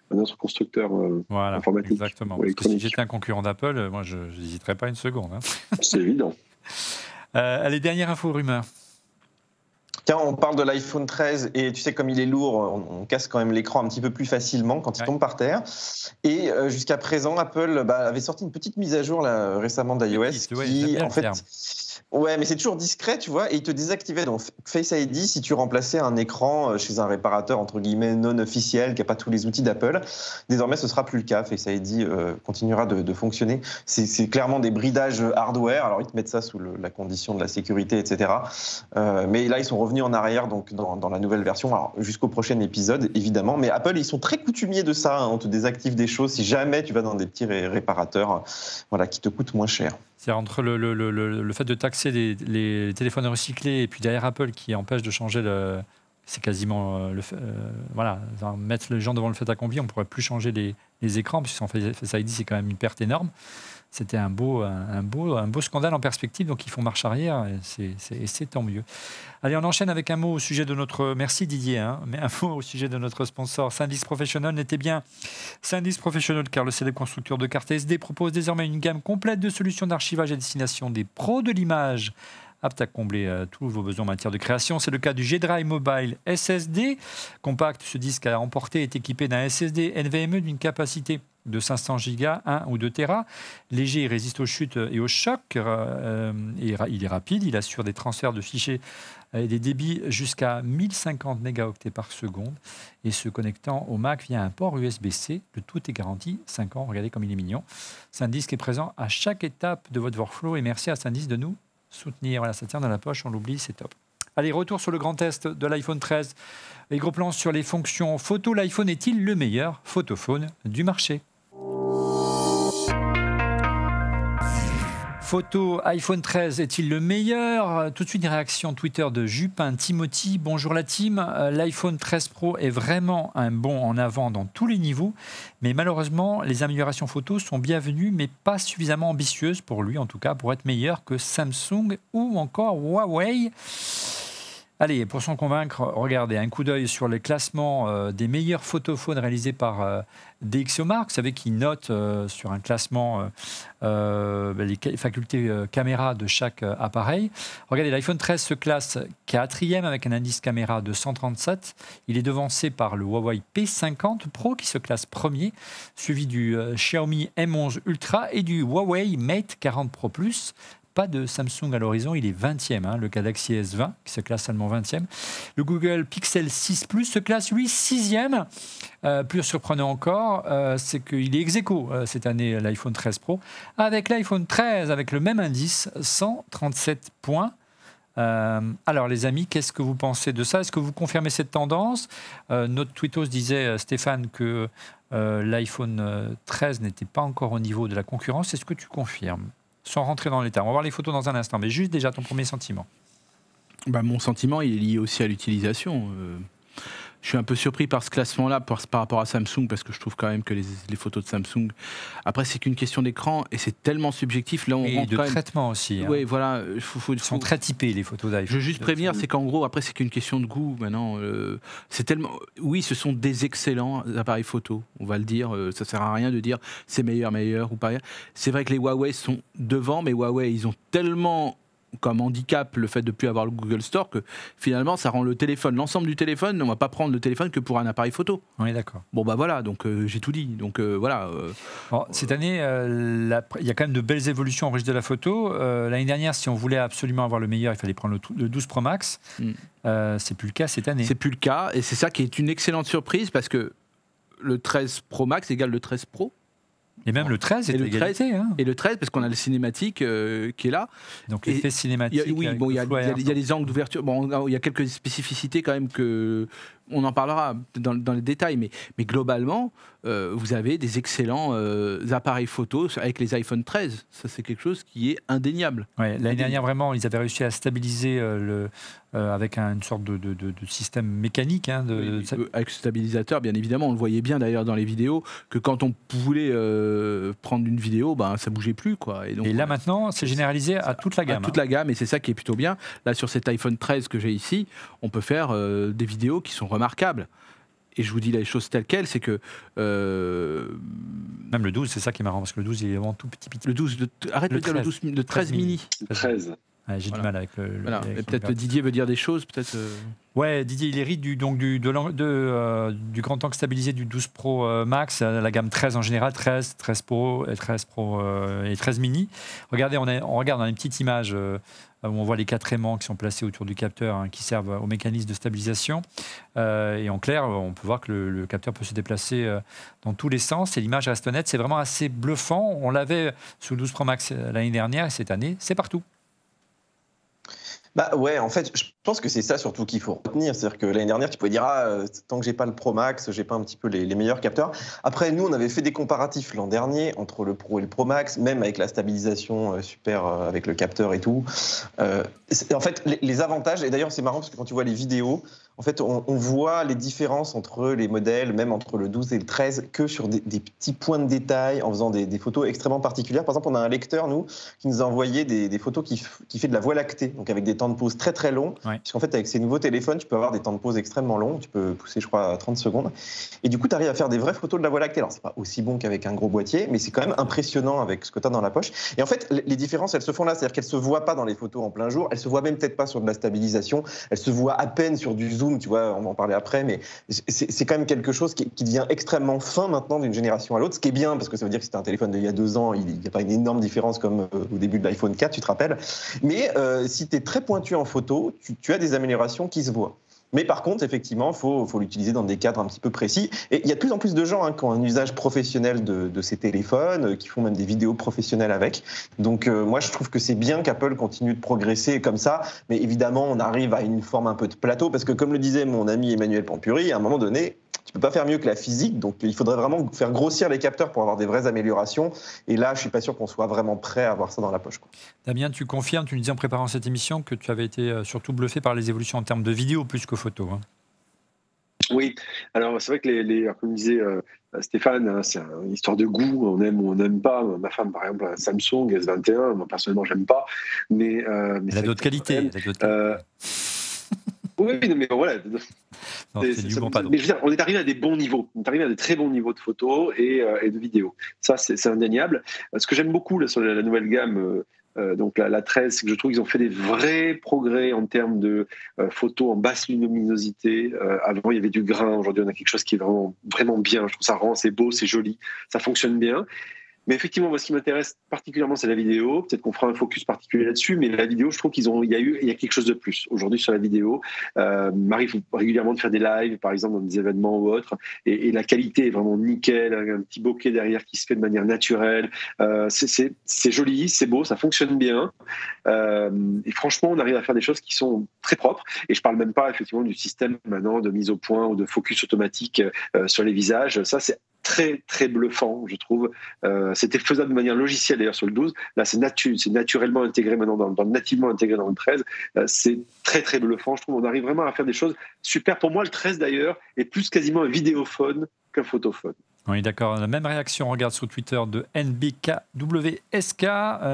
un autre constructeur informatique. Exactement. Parce que si j'étais un concurrent d'Apple, moi, je n'hésiterais pas une seconde. C'est évident. Allez, dernière info, rumeur. Tiens, on parle de l'iPhone 13 et tu sais, comme il est lourd, on casse quand même l'écran un petit peu plus facilement quand il tombe par terre. Et jusqu'à présent, Apple avait sorti une petite mise à jour là, récemment d'iOS qui, en fait... Ouais, mais c'est toujours discret, tu vois, et il te désactivait donc Face ID si tu remplaçais un écran chez un réparateur, entre guillemets, non officiel, qui n'a pas tous les outils d'Apple. Désormais, ce ne sera plus le cas. Face ID continuera de fonctionner. C'est clairement des bridages hardware. Alors, ils te mettent ça sous la condition de la sécurité, etc. Mais là, ils sont revenus en arrière donc dans la nouvelle version, alors jusqu'au prochain épisode, évidemment. Mais Apple, ils sont très coutumiers de ça. On te désactive des choses si jamais tu vas dans des petits réparateurs qui te coûtent moins cher. C'est entre le fait de taxer les téléphones recyclés et puis derrière Apple qui empêche de changer c'est quasiment mettre les gens devant le fait accompli. On ne pourrait plus changer les écrans puisqu'en fait Face ID c'est quand même une perte énorme. C'était un beau scandale en perspective, donc ils font marche arrière et c'est tant mieux. Allez, on enchaîne avec un mot au sujet de notre... Merci Didier, mais un mot au sujet de notre sponsor. SanDisk Professional n'était bien SanDisk Professional car le célèbre constructeur de cartes SD propose désormais une gamme complète de solutions d'archivage à destination des pros de l'image, apte à combler tous vos besoins en matière de création. C'est le cas du G-Drive Mobile SSD. Compact, ce disque à emporter est équipé d'un SSD NVMe d'une capacité de 500 Go, 1 ou 2 Tera. Léger, il résiste aux chutes et aux chocs. Il est rapide, il assure des transferts de fichiers et des débits jusqu'à 1050 mégaoctets par seconde et se connectant au Mac via un port USB-C. Le tout est garanti 5 ans. Regardez comme il est mignon. SanDisk est présent à chaque étape de votre workflow et merci à SanDisk de nous soutenir. Voilà, ça tient dans la poche, on l'oublie, c'est top. Allez, retour sur le grand test de l'iPhone 13. Les gros plans sur les fonctions photo. L'iPhone est-il le meilleur photophone du marché ? Photo, iPhone 13 est-il le meilleur ? Tout de suite, une réaction Twitter de Jupin Timothy. Bonjour la team. L'iPhone 13 Pro est vraiment un bond en avant dans tous les niveaux. Mais malheureusement, les améliorations photos sont bienvenues, mais pas suffisamment ambitieuses pour lui, en tout cas, pour être meilleur que Samsung ou encore Huawei. Allez, pour s'en convaincre, regardez, un coup d'œil sur le classement des meilleurs photophones réalisés par DxOMark. Vous savez qu'ils notent sur un classement les facultés caméra de chaque appareil. Regardez, l'iPhone 13 se classe 4e avec un indice caméra de 137. Il est devancé par le Huawei P50 Pro qui se classe premier, suivi du Xiaomi M11 Ultra et du Huawei Mate 40 Pro Plus. Pas de Samsung à l'horizon, il est 20e, le Galaxy S20 qui se classe seulement 20e. Le Google Pixel 6 Plus se classe, lui, 6e. Plus surprenant encore, c'est qu'il est ex-aequo cette année, l'iPhone 13 Pro, avec l'iPhone 13, avec le même indice, 137 points. Alors les amis, qu'est-ce que vous pensez de ça ? Est-ce que vous confirmez cette tendance ? Notre tweetos disait, Stéphane, que l'iPhone 13 n'était pas encore au niveau de la concurrence. Est-ce que tu confirmes ? Sans rentrer dans les termes. On va voir les photos dans un instant, mais juste déjà ton premier sentiment. Mon sentiment, il est lié aussi à l'utilisation. Je suis un peu surpris par ce classement-là par rapport à Samsung, parce que je trouve quand même que les photos de Samsung... Après, c'est qu'une question d'écran, et c'est tellement subjectif. Là, on et de traitement aussi. Oui, voilà. Ils sont très typés, les photos d'iPhone. Je veux juste prévenir, c'est qu'en gros, après, c'est qu'une question de goût. Maintenant, c'est tellement... Oui, ce sont des excellents appareils photo, on va le dire. Ça sert à rien de dire c'est meilleur ou pas. C'est vrai que les Huawei sont devant, mais Huawei, ils ont tellement... comme handicap le fait de ne plus avoir le Google Store que finalement ça rend le téléphone, l'ensemble du téléphone, on ne va pas prendre le téléphone que pour un appareil photo. Oui, d'accord. Bon voilà, donc j'ai tout dit. Donc voilà. Bon, cette année, il y a quand même de belles évolutions au registre de la photo. L'année dernière, si on voulait absolument avoir le meilleur, il fallait prendre le 12 Pro Max. C'est plus le cas cette année. C'est plus le cas, et c'est ça qui est une excellente surprise parce que le 13 Pro Max égale le 13 Pro. Et même le 13 est égalité. Et le 13, parce qu'on a le cinématique qui est là. Donc l'effet cinématique. Il y a des angles d'ouverture. Bon, il y a quelques spécificités quand même que... On en parlera dans les détails, mais globalement, vous avez des excellents appareils photo avec les iPhone 13. Ça, c'est quelque chose qui est indéniable. Ouais, l'année dernière, vraiment, ils avaient réussi à stabiliser avec une sorte de système mécanique. Avec ce stabilisateur, bien évidemment, on le voyait bien d'ailleurs dans les vidéos, que quand on voulait prendre une vidéo, ça ne bougeait plus. Quoi. Et là, maintenant, c'est généralisé à toute la gamme. À toute la gamme, et c'est ça qui est plutôt bien. Là, sur cet iPhone 13 que j'ai ici, on peut faire des vidéos qui sont remarquables. Et je vous dis les choses telles quelles, c'est que... Même le 12, c'est ça qui est marrant, parce que le 12, il est vraiment tout petit. Le 12, arrête de dire le 12, le 13 mini. Le 13. Ouais, j'ai du mal avec le... Voilà. Peut-être Didier veut dire des choses, peut-être... Ouais, Didier, il hérite du grand angle stabilisé du 12 Pro Max, la gamme 13 en général, 13 Pro et 13 Pro et 13 mini. Regardez, on regarde dans une petite image où on voit les 4 aimants qui sont placés autour du capteur qui servent au mécanisme de stabilisation. Et en clair, on peut voir que le capteur peut se déplacer dans tous les sens et l'image reste nette. C'est vraiment assez bluffant. On l'avait sous le 12 Pro Max l'année dernière et cette année, c'est partout. Ouais, en fait, je pense que c'est ça surtout qu'il faut retenir. C'est-à-dire que l'année dernière, tu pouvais dire tant que j'ai pas le Pro Max, j'ai pas un petit peu les meilleurs capteurs. Après, nous, on avait fait des comparatifs l'an dernier entre le Pro et le Pro Max, même avec la stabilisation super avec le capteur et tout. En fait, les avantages, et d'ailleurs, c'est marrant parce que quand tu vois les vidéos, en fait, on voit les différences entre les modèles, même entre le 12 et le 13, que sur des petits points de détail, en faisant des photos extrêmement particulières. Par exemple, on a un lecteur, nous, qui nous a envoyé des photos qui fait de la Voie lactée, donc avec des temps de pause très très longs. Ouais. Puisqu'en fait, avec ces nouveaux téléphones, tu peux avoir des temps de pause extrêmement longs. Tu peux pousser, je crois, à 30 secondes. Et du coup, tu arrives à faire des vraies photos de la Voie lactée. Alors, c'est pas aussi bon qu'avec un gros boîtier, mais c'est quand même impressionnant avec ce que tu as dans la poche. Et en fait, les différences, elles se font là. C'est-à-dire qu'elles se voient pas dans les photos en plein jour. Elles se voient même peut-être pas sur de la stabilisation. Elles se voient à peine sur du zoom zoom, tu vois, on va en parler après, mais c'est quand même quelque chose qui devient extrêmement fin maintenant d'une génération à l'autre, ce qui est bien, parce que ça veut dire que c'était un téléphone d'il y a 2 ans, il n'y a pas une énorme différence comme au début de l'iPhone 4, tu te rappelles. Mais si tu es très pointu en photo, tu as des améliorations qui se voient. Mais par contre, effectivement, faut l'utiliser dans des cadres un petit peu précis. Et il y a de plus en plus de gens qui ont un usage professionnel de ces téléphones, qui font même des vidéos professionnelles avec. Donc moi, je trouve que c'est bien qu'Apple continue de progresser comme ça. Mais évidemment, on arrive à une forme un peu de plateau, parce que comme le disait mon ami Emmanuel Pampuri, à un moment donné, tu peux pas faire mieux que la physique. Donc il faudrait vraiment faire grossir les capteurs pour avoir des vraies améliorations. Et là, je suis pas sûr qu'on soit vraiment prêt à avoir ça dans la poche, quoi. Damien, tu confirmes, tu nous disais en préparant cette émission que tu avais été surtout bluffé par les évolutions en termes de vidéo plus que photo. Hein. Oui, alors c'est vrai que comme disait Stéphane, c'est une histoire de goût, on aime ou on n'aime pas. Ma femme, par exemple, un Samsung S21, moi personnellement, j'aime pas. Mais elle a d'autres qualités. Oui, mais voilà. Non, mais je veux dire, on est arrivé à des bons niveaux. On est arrivé à des très bons niveaux de photos et de vidéos. Ça, c'est indéniable. Ce que j'aime beaucoup là, sur la nouvelle gamme, donc la 13, c'est que je trouve qu'ils ont fait des vrais progrès en termes de photos en basse luminosité. Avant, il y avait du grain. Aujourd'hui, on a quelque chose qui est vraiment, vraiment bien. Je trouve ça rend, c'est beau, c'est joli, ça fonctionne bien. Mais effectivement, moi, ce qui m'intéresse particulièrement, c'est la vidéo. Peut-être qu'on fera un focus particulier là-dessus, mais la vidéo, je trouve il y a quelque chose de plus aujourd'hui sur la vidéo. M'arrive régulièrement de faire des lives, par exemple, dans des événements ou autres, et la qualité est vraiment nickel. Un petit bokeh derrière qui se fait de manière naturelle. C'est joli, c'est beau, ça fonctionne bien. Et franchement, on arrive à faire des choses qui sont très propres. Et je parle même pas effectivement du système maintenant de mise au point ou de focus automatique sur les visages. Ça, c'est très très bluffant, je trouve. C'était faisable de manière logicielle d'ailleurs sur le 12. Là, c'est naturellement intégré maintenant nativement intégré dans le 13. C'est très très bluffant. Je trouve on arrive vraiment à faire des choses super. Pour moi, le 13 d'ailleurs est plus quasiment un vidéophone qu'un photophone. Oui, d'accord. La même réaction, on regarde sur Twitter de NBKWSK,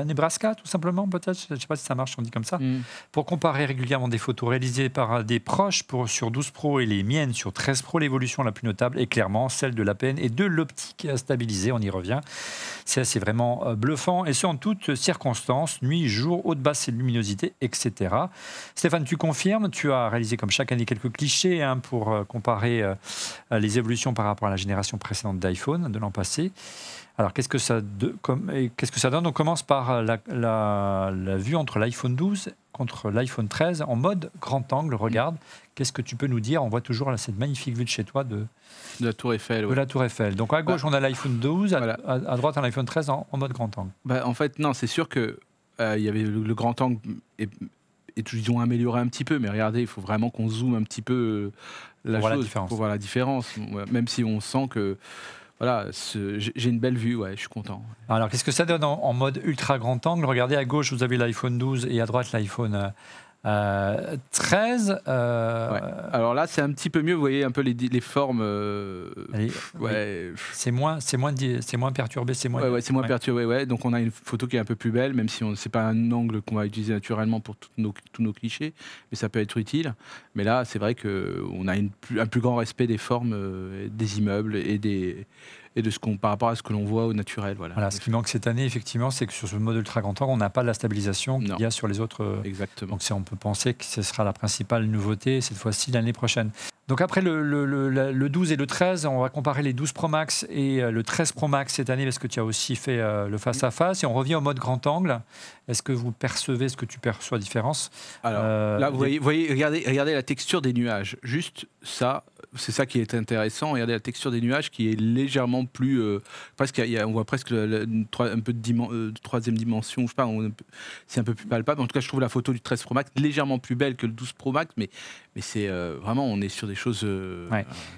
Nebraska, tout simplement, peut-être. Je ne sais pas si ça marche, on dit comme ça. Pour comparer régulièrement des photos réalisées par des proches sur 12 Pro et les miennes sur 13 Pro, l'évolution la plus notable est clairement celle de l'APN et de l'optique stabilisée. On y revient. C'est vraiment bluffant, et ce, en toutes circonstances, nuit, jour, haute, basse luminosité, etc. Stéphane, tu confirmes, tu as réalisé comme chaque année quelques clichés pour comparer les évolutions par rapport à la génération précédente d'iPhone de l'an passé. Alors, qu'est-ce que ça donne? On commence par la vue entre l'iPhone 12 contre l'iPhone 13 en mode grand angle. Regarde, qu'est-ce que tu peux nous dire? On voit toujours là, cette magnifique vue de chez toi de la Tour Eiffel. De la Tour Eiffel. Donc à gauche, on a l'iPhone 12, voilà. à droite, on a l'iPhone 13 en mode grand angle. En fait, non, c'est sûr que il y avait le grand angle et ils ont amélioré un petit peu, mais regardez, il faut vraiment qu'on zoome un petit peu la chose pour voir la différence. Même si on sent que voilà, j'ai une belle vue, ouais, je suis content. Alors, qu'est-ce que ça donne en mode ultra grand angle? Regardez, à gauche, vous avez l'iPhone 12 et à droite, l'iPhone 13. Ouais. Alors là, c'est un petit peu mieux, vous voyez un peu les formes. Ouais. C'est moins perturbé, c'est moins. Ouais, c'est moins perturbé. Ouais. Donc on a une photo qui est un peu plus belle, même si c'est pas un angle qu'on va utiliser naturellement pour tous nos clichés, mais ça peut être utile. Mais là, c'est vrai que on a un plus grand respect des formes des immeubles et de par rapport à ce que l'on voit au naturel. Voilà, ce qui manque cette année, effectivement, c'est que sur ce mode ultra grand angle, on n'a pas de la stabilisation qu'il y a sur les autres. Exactement. Donc on peut penser que ce sera la principale nouveauté cette fois-ci l'année prochaine. Donc après le 12 et le 13, on va comparer les 12 Pro Max et le 13 Pro Max cette année, parce que tu as aussi fait le face-à-face, et on revient au mode grand angle. Est-ce que vous percevez ce que tu perçois différence? Alors là, vous voyez, regardez la texture des nuages. Juste ça, c'est ça qui est intéressant. Regardez la texture des nuages qui est légèrement plus... on voit presque un peu de troisième dimension. Je sais pas, c'est un peu plus palpable. En tout cas, je trouve la photo du 13 Pro Max légèrement plus belle que le 12 Pro Max, mais c'est vraiment, on est sur des choses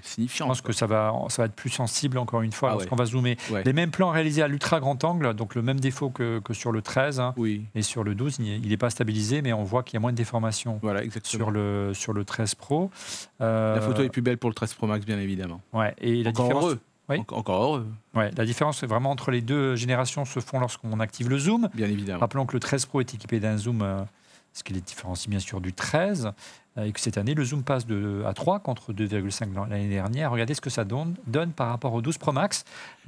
signifiantes. Je pense que ça va être plus sensible, encore une fois, lorsqu'on va zoomer. Ouais. Les mêmes plans réalisés à l'ultra grand angle, donc le même défaut que sur le 13. Hein, oui. Et sur le 12, il n'est pas stabilisé, mais on voit qu'il y a moins de déformation sur le 13 Pro. La photo est plus belle pour le 13 Pro Max, bien évidemment. Ouais, et la différence, heureux. Oui. Encore heureux. Ouais, la différence vraiment entre les deux générations se font lorsqu'on active le zoom. Bien évidemment. Rappelons que le 13 Pro est équipé d'un zoom ce qui les différencie bien sûr du 13, et que cette année, le zoom passe à 3 contre 2,5 l'année dernière. Regardez ce que ça donne par rapport au 12 Pro Max.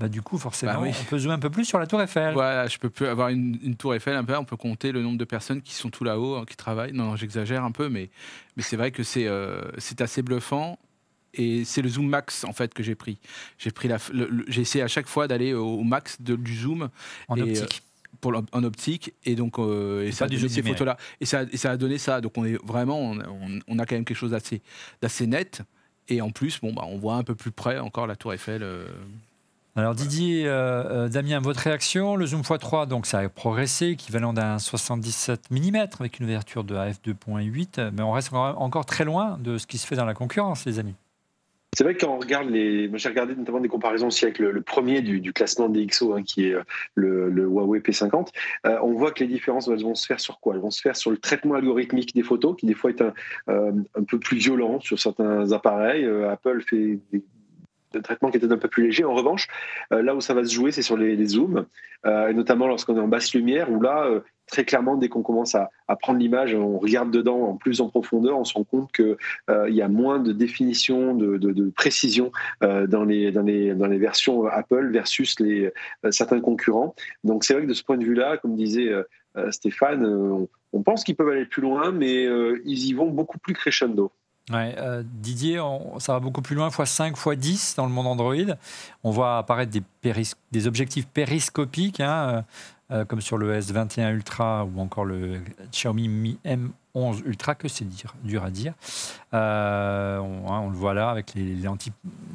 Du coup, forcément, on peut zoomer un peu plus sur la Tour Eiffel. Voilà, je peux avoir une Tour Eiffel un peu, on peut compter le nombre de personnes qui sont tout là-haut, qui travaillent. Non, j'exagère un peu, mais c'est vrai que c'est assez bluffant. Et c'est le zoom max en fait que j'ai pris. J'ai essayé à chaque fois d'aller au max du zoom en optique. En optique, et donc et ça a donné ces photos-là. Et ça a donné ça. Donc on est vraiment, on a quand même quelque chose d'assez net. Et en plus, on voit un peu plus près encore la Tour Eiffel. Alors Didier, Damien, votre réaction, le zoom x3, donc ça a progressé, équivalent d'un 77 mm avec une ouverture de f2.8, mais on reste encore très loin de ce qui se fait dans la concurrence, les amis. C'est vrai que quand on regarde moi j'ai regardé notamment des comparaisons aussi avec le premier du classement des XO, qui est le Huawei P50, on voit que les différences elles vont se faire sur quoi? Elles vont se faire sur le traitement algorithmique des photos, qui des fois est un peu plus violent sur certains appareils. Apple fait de traitement qui était un peu plus léger. En revanche, là où ça va se jouer, c'est sur les zooms, et notamment lorsqu'on est en basse lumière, où là, très clairement, dès qu'on commence à prendre l'image, on regarde dedans en plus en profondeur, on se rend compte qu'il y a moins de définition, de précision dans les versions Apple versus certains concurrents. Donc c'est vrai que de ce point de vue-là, comme disait Stéphane, on pense qu'ils peuvent aller plus loin, mais ils y vont beaucoup plus crescendo. Ouais, Didier, ça va beaucoup plus loin, x5, x10 dans le monde Android. On voit apparaître des objectifs périscopiques, comme sur le S21 Ultra ou encore le Xiaomi Mi M11 Ultra, que c'est dur à dire. On le voit là avec les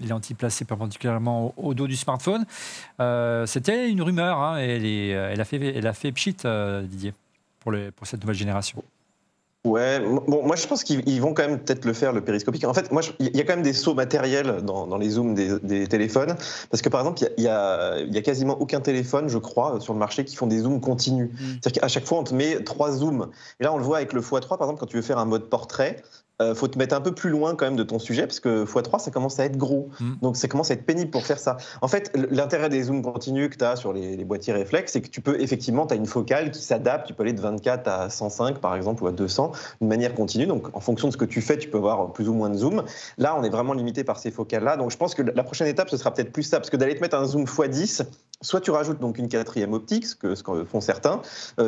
lentilles placées perpendiculairement au dos du smartphone. C'était une rumeur, et elle a fait pchit, Didier, pour cette nouvelle génération. Ouais, moi je pense qu'ils vont quand même peut-être le faire, le périscopique. En fait, il y a quand même des sauts matériels dans les zooms des téléphones, parce que par exemple, il y a quasiment aucun téléphone, je crois, sur le marché qui font des zooms continus. C'est-à-dire qu'à chaque fois, on te met 3 zooms. Et là, on le voit avec le x3, par exemple, quand tu veux faire un mode portrait, faut te mettre un peu plus loin quand même de ton sujet, parce que x3 ça commence à être gros, donc ça commence à être pénible pour faire ça. En fait, l'intérêt des zooms continus que tu as sur les boîtiers réflexes, c'est que tu peux effectivement, tu as une focale qui s'adapte, tu peux aller de 24 à 105 par exemple, ou à 200 de manière continue, donc en fonction de ce que tu fais, tu peux avoir plus ou moins de zoom. Là, on est vraiment limité par ces focales-là, donc je pense que la prochaine étape, ce sera peut-être plus ça, parce que d'aller te mettre un zoom x10, soit tu rajoutes donc une 4e optique, ce que font certains,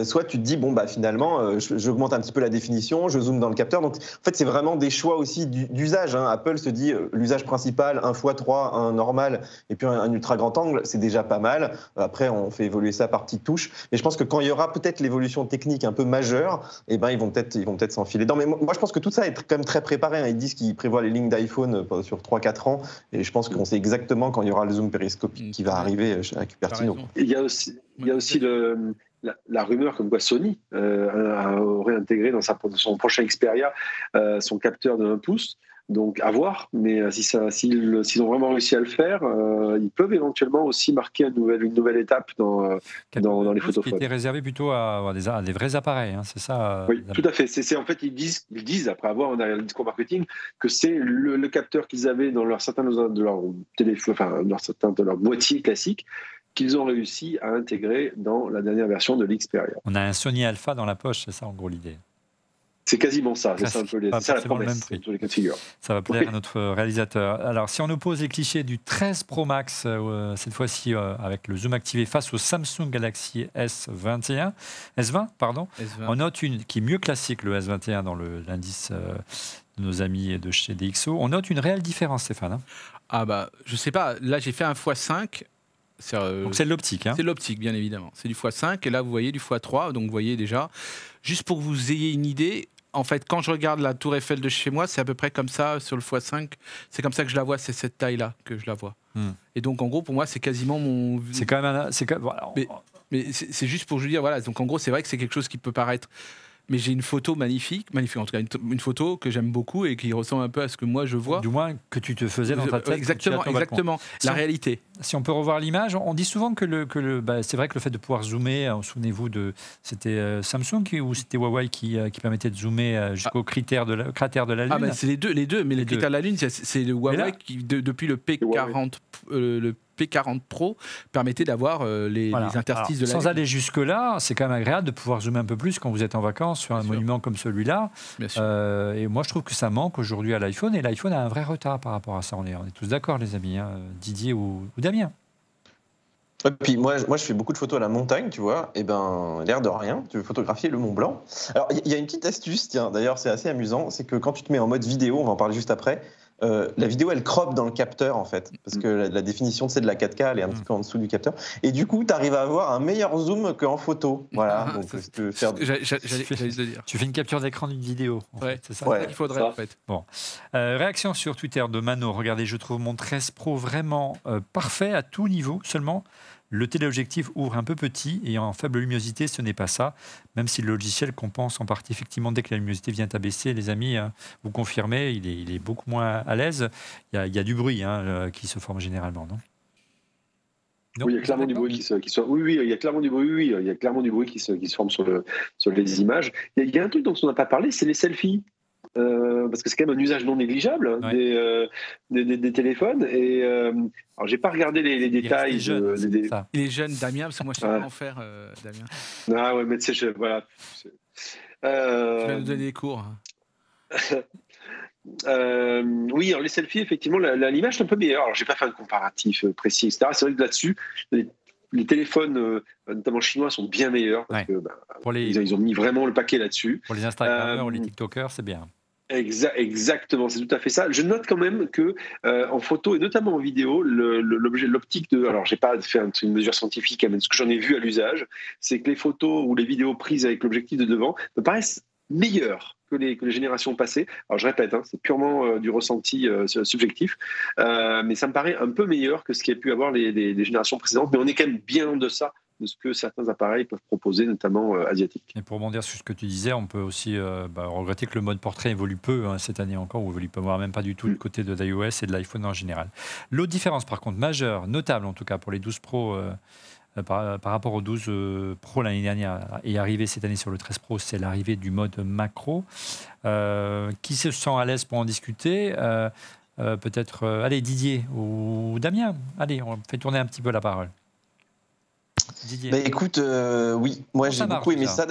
soit tu te dis, finalement, j'augmente un petit peu la définition, je zoome dans le capteur, donc en fait, c'est vraiment des choix aussi d'usage. Apple se dit l'usage principal, un x3, un normal et puis un ultra grand angle, c'est déjà pas mal. Après, on fait évoluer ça par petites touches. Mais je pense que quand il y aura peut-être l'évolution technique un peu majeure, ils vont peut-être s'enfiler dedans. Mais moi, je pense que tout ça est quand même très préparé. Ils disent qu'ils prévoient les lignes d'iPhone sur 3-4 ans. Et je pense qu'on sait exactement quand il y aura le zoom périscopique qui va arriver à Cupertino. Il y a aussi la rumeur comme quoi Sony aurait intégré dans son prochain Xperia son capteur de 1 pouce. Donc à voir, mais s'ils ont vraiment réussi à le faire, ils peuvent éventuellement aussi marquer une nouvelle étape dans les photophones. Qui était réservé plutôt à des vrais appareils, c'est ça. Oui, tout à fait. En fait, ils disent après avoir un discours marketing que c'est le capteur qu'ils avaient dans certains de leurs téléphones, certains de leurs boîtiers classiques, qu'ils ont réussi à intégrer dans la dernière version de l'Xperia. On a un Sony Alpha dans la poche, c'est ça en gros l'idée. C'est quasiment ça, c'est ça un peu la promesse de tous les cas de figure. Ça va plaire à notre réalisateur. Alors, si on oppose les clichés du 13 Pro Max, cette fois-ci avec le zoom activé face au Samsung Galaxy S20, on note une qui est mieux classique, le S21, dans l'indice de nos amis de chez DxO. On note une réelle différence, Stéphane. Je sais pas. Là, j'ai fait un x5. Donc c'est de l'optique. C'est de l'optique, bien évidemment. C'est du x5 et là, vous voyez du x3. Donc, vous voyez déjà, juste pour que vous ayez une idée, en fait, quand je regarde la Tour Eiffel de chez moi, c'est à peu près comme ça sur le x5. C'est comme ça que je la vois, c'est cette taille-là que je la vois. Et donc, en gros, pour moi, c'est quasiment mon... C'est quand même... Mais c'est juste pour vous dire, voilà. Donc, en gros, c'est vrai que c'est quelque chose qui peut paraître... Mais j'ai une photo magnifique, en tout cas une photo que j'aime beaucoup et qui ressemble un peu à ce que moi je vois. Du moins que tu te faisais dans ta tête. Exactement. La réalité. Si on peut revoir l'image, on dit souvent que c'est vrai que le fait de pouvoir zoomer, souvenez-vous c'était Samsung ou c'était Huawei qui permettait de zoomer jusqu'au cratère de la Lune. C'est les deux, mais le cratère de la Lune, c'est le Huawei qui, depuis le P40, le P40 Pro permettait d'avoir les interstices de la Sans ligne. aller jusque-là, c'est quand même agréable de pouvoir zoomer un peu plus quand vous êtes en vacances sur un monument comme celui-là. Bien sûr. Et moi, je trouve que ça manque aujourd'hui à l'iPhone. Et l'iPhone a un vrai retard par rapport à ça. On est tous d'accord, les amis, hein, Didier ou Damien. Et puis moi, je fais beaucoup de photos à la montagne, tu vois, et ben, l'air de rien, tu veux photographier le Mont Blanc. Alors, il y a une petite astuce, tiens, d'ailleurs, c'est assez amusant, c'est que quand tu te mets en mode vidéo, on va en parler juste après, la vidéo, elle crop dans le capteur, en fait, parce que la définition, de la 4K, elle est un petit peu en dessous du capteur, et du coup, tu arrives à avoir un meilleur zoom qu'en photo. Voilà, donc si tu veux faire... J'allais te le dire. Tu fais une capture d'écran d'une vidéo, en fait, c'est ça? Ouais. Il faudrait, Ça. en fait. Bon. Réaction sur Twitter de Mano. Regardez, je trouve mon 13 Pro vraiment parfait à tout niveau. Seulement, le téléobjectif ouvre un peu petit et en faible luminosité, ce n'est pas ça. Même si le logiciel compense en partie, effectivement, dès que la luminosité vient à baisser, les amis, vous confirmez, il est beaucoup moins à l'aise. Il y a du bruit qui se forme généralement, non? Oui, il y a clairement du bruit qui se oui, il y a clairement du bruit, oui, il y a clairement du bruit qui se forme sur les images. Il y a un truc dont on n'a pas parlé, c'est les selfies. Parce que c'est quand même un usage non négligeable des téléphones. Et alors, j'ai pas regardé les détails. Il est jeune, Damien, parce que moi je sais pas en faire, Damien. Ah ouais, mais tu sais, voilà. Tu vas nous donner des cours. Oui, alors les selfies, effectivement, l'image est un peu meilleure. Alors, j'ai pas fait un comparatif précis, etc. C'est vrai que là-dessus, les téléphones, notamment chinois, sont bien meilleurs parce que ils ont mis vraiment le paquet là-dessus. Pour les Instagrammeurs ou les TikTokers, c'est bien. Exactement, c'est tout à fait ça. Je note quand même que en photo et notamment en vidéo, l'optique alors j'ai pas fait une mesure scientifique, mais ce que j'en ai vu à l'usage, c'est que les photos ou les vidéos prises avec l'objectif de devant me paraissent meilleures que les générations passées. Alors je répète, c'est purement du ressenti subjectif, mais ça me paraît un peu meilleur que ce qui a pu avoir les générations précédentes. Mais on est quand même bien en deçà de ce que certains appareils peuvent proposer, notamment asiatiques. Et pour rebondir sur ce que tu disais, on peut aussi regretter que le mode portrait évolue peu cette année encore, ou évolue pas, voire même pas du tout du côté de l'iOS et de l'iPhone en général. L'autre différence, par contre, majeure, notable en tout cas pour les 12 Pro par rapport aux 12 Pro l'année dernière et arrivé cette année sur le 13 Pro, c'est l'arrivée du mode macro. Qui se sent à l'aise pour en discuter peut-être, allez, Didier ou Damien, allez, on fait tourner un petit peu la parole. Didier. Bah, écoute, oui, moi j'ai beaucoup aimé ça.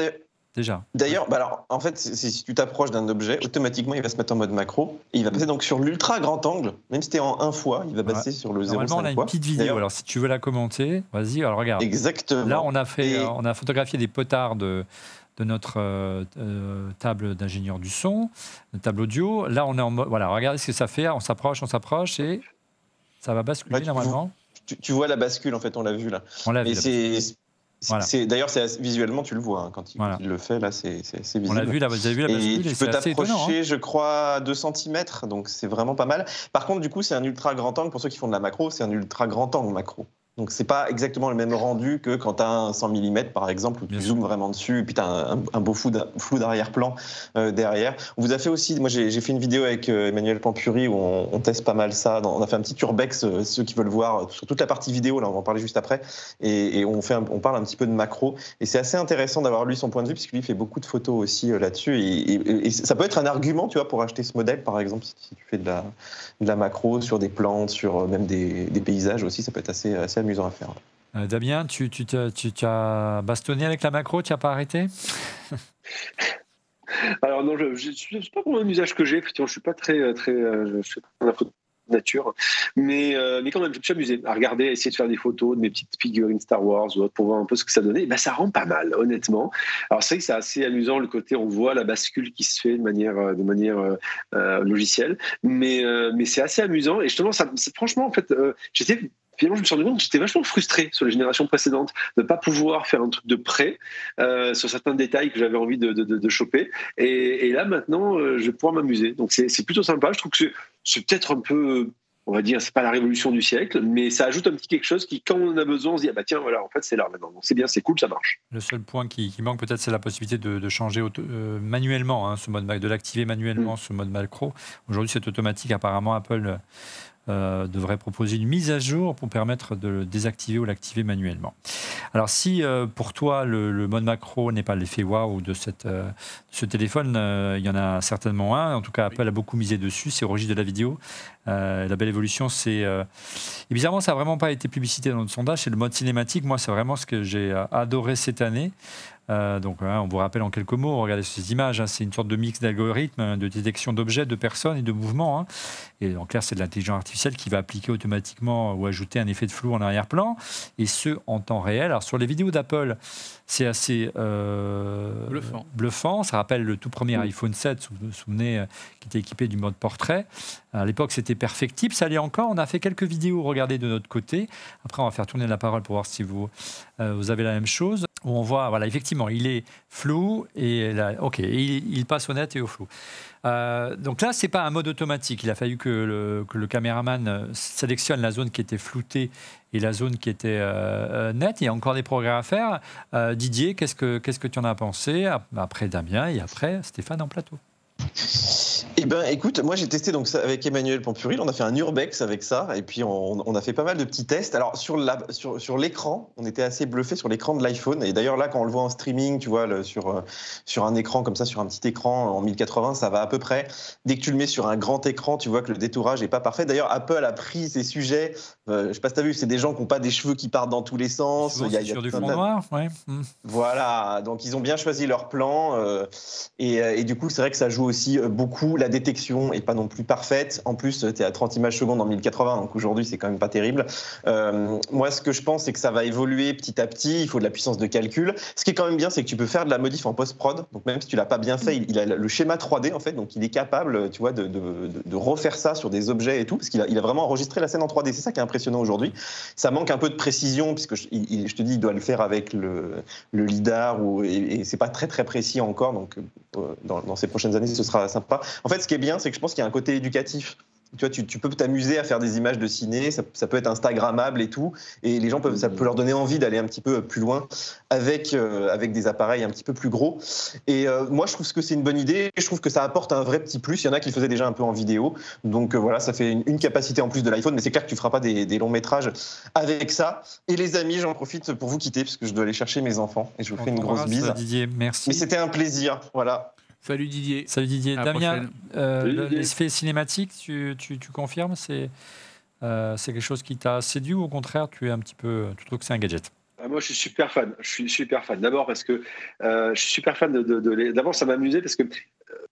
Déjà. D'ailleurs, alors, en fait, si tu t'approches d'un objet, automatiquement, il va se mettre en mode macro et il va passer donc sur l'ultra grand angle. Même si tu es en 1 fois, il va passer sur le 0,5 fois. Normalement, on a une petite vidéo. Alors, si tu veux la commenter, vas-y. Alors, regarde. Exactement. Là, on a photographié des potards de notre table d'ingénieur du son, de table audio. Là, on est en mode. Voilà, regardez ce que ça fait. On s'approche et ça va basculer normalement. Tu vois la bascule, en fait, on l'a vu là. On l'a vu. Voilà. D'ailleurs, visuellement, tu le vois. Quand il le fait, là, c'est visible. On l'a vu, là, vous avez vu la bascule. Et tu peux t'approcher, je crois, à 2 cm, donc c'est vraiment pas mal. Par contre, du coup, c'est un ultra grand angle. Pour ceux qui font de la macro, c'est un ultra grand angle macro. Donc, c'est pas exactement le même rendu que quand tu as un 100 mm, par exemple, où tu zoomes vraiment dessus, et puis tu as un beau flou d'arrière-plan derrière. On vous a fait aussi, moi j'ai fait une vidéo avec Emmanuel Pampuri où on teste pas mal ça. On a fait un petit urbex, ceux qui veulent voir, sur toute la partie vidéo, là on va en parler juste après, et on parle un petit peu de macro. Et c'est assez intéressant d'avoir lui son point de vue, puisque lui fait beaucoup de photos aussi là-dessus. Et ça peut être un argument, tu vois, pour acheter ce modèle, par exemple, si tu fais de la macro sur des plantes, sur même des paysages aussi, ça peut être assez amusant à faire. Damien, tu t'as bastonné avec la macro, tu n'as pas arrêté? Alors non, c'est pas vraiment un usage que j'ai. Effectivement, je suis pas je fais pas la photo de nature, mais quand même, je me suis amusé à regarder, à essayer de faire des photos de mes petites figurines Star Wars ou autre pour voir un peu ce que ça donnait. Et ben, ça rend pas mal, honnêtement. Alors c'est vrai que c'est assez amusant le côté, on voit la bascule qui se fait de manière logicielle, mais c'est assez amusant. Et justement, franchement, en fait, finalement, je me suis rendu compte que j'étais vachement frustré sur les générations précédentes de ne pas pouvoir faire un truc de près sur certains détails que j'avais envie de choper. Et là, maintenant, je vais pouvoir m'amuser. Donc, c'est plutôt sympa. Je trouve que c'est peut-être un peu, on va dire, c'est pas la révolution du siècle, mais ça ajoute un petit quelque chose qui, quand on en a besoin, on se dit, ah bah tiens, voilà, en fait, c'est là maintenant. Donc, c'est bien, c'est cool, ça marche. Le seul point qui manque peut-être, c'est la possibilité de changer manuellement, ce mode de l'activer manuellement, ce mode macro. Aujourd'hui, c'est automatique. Apparemment, Apple devrait proposer une mise à jour pour permettre de le désactiver ou l'activer manuellement. Alors si pour toi le mode macro n'est pas l'effet waouh de ce téléphone, il y en a certainement un, en tout cas Apple a beaucoup misé dessus, c'est au registre de la vidéo. La belle évolution, c'est... Et bizarrement, ça n'a vraiment pas été publicité dans notre sondage. C'est le mode cinématique. Moi, c'est vraiment ce que j'ai adoré cette année. Donc, on vous rappelle en quelques mots, regardez ces images, c'est une sorte de mix d'algorithmes, de détection d'objets, de personnes et de mouvements. Et en clair, c'est de l'intelligence artificielle qui va appliquer automatiquement ou ajouter un effet de flou en arrière-plan, et ce, en temps réel. Alors, sur les vidéos d'Apple, c'est assez bluffant. Ça rappelle le tout premier iPhone 7, vous vous souvenez, qui était équipé du mode portrait. À l'époque, c'était perfectible. Ça l'est encore. On a fait quelques vidéos, regardez de notre côté. Après, on va faire tourner la parole pour voir si vous avez la même chose. Où on voit, voilà, effectivement, il est flou et là, ok, il passe au net et au flou. Donc là, c'est pas un mode automatique. Il a fallu que le caméraman sélectionne la zone qui était floutée et la zone qui était nette. Il y a encore des progrès à faire. Didier, qu'est-ce que tu en as pensé? Après Damien et après Stéphane en plateau. Eh ben, écoute, moi j'ai testé donc ça avec Emmanuel Pampuril, on a fait un urbex avec ça, et puis on a fait pas mal de petits tests. Alors sur l'écran, on était assez bluffé sur l'écran de l'iPhone, et d'ailleurs là quand on le voit en streaming, tu vois, sur un écran comme ça, sur un petit écran en 1080, ça va à peu près. Dès que tu le mets sur un grand écran, tu vois que le détourage est pas parfait. D'ailleurs, Apple a pris ces sujets, je sais pas si tu as vu, c'est des gens qui n'ont pas des cheveux qui partent dans tous les sens. Il y a sur du fond noir, ouais. Voilà, donc ils ont bien choisi leur plan, et du coup c'est vrai que ça joue aussi beaucoup. La détection est pas non plus parfaite. En plus, tu es à 30 images secondes en 1080, donc aujourd'hui, c'est quand même pas terrible. Moi, ce que je pense, c'est que ça va évoluer petit à petit. Il faut de la puissance de calcul. Ce qui est quand même bien, c'est que tu peux faire de la modif en post-prod. Donc même si tu l'as pas bien fait, il a le schéma 3D, en fait, donc il est capable, tu vois, de refaire ça sur des objets et tout, parce qu'il a vraiment enregistré la scène en 3D. C'est ça qui est impressionnant aujourd'hui. Ça manque un peu de précision, puisque je te dis, il doit le faire avec le lidar, et c'est pas très, très précis encore. Donc dans ces prochaines années, ce sera sympa. En fait, ce qui est bien, c'est que je pense qu'il y a un côté éducatif. Tu vois, tu peux t'amuser à faire des images de ciné, ça peut être instagrammable et tout, et les gens ça peut leur donner envie d'aller un petit peu plus loin avec des appareils un petit peu plus gros. Et moi, je trouve que c'est une bonne idée. Je trouve que ça apporte un vrai petit plus. Il y en a qui le faisaient déjà un peu en vidéo, donc voilà, ça fait une capacité en plus de l'iPhone. Mais c'est clair que tu feras pas des longs métrages avec ça. Et les amis, j'en profite pour vous quitter parce que je dois aller chercher mes enfants et je vous fais une grosse bise. Didier, merci. Mais c'était un plaisir, voilà. Salut Didier. Salut Didier. Damien, l'effet cinématique, tu confirmes, c'est quelque chose qui t'a séduit ou au contraire, tu trouves que c'est un gadget? Moi, je suis super fan. D'abord parce que je suis super fan d'abord, ça m'a amusé parce que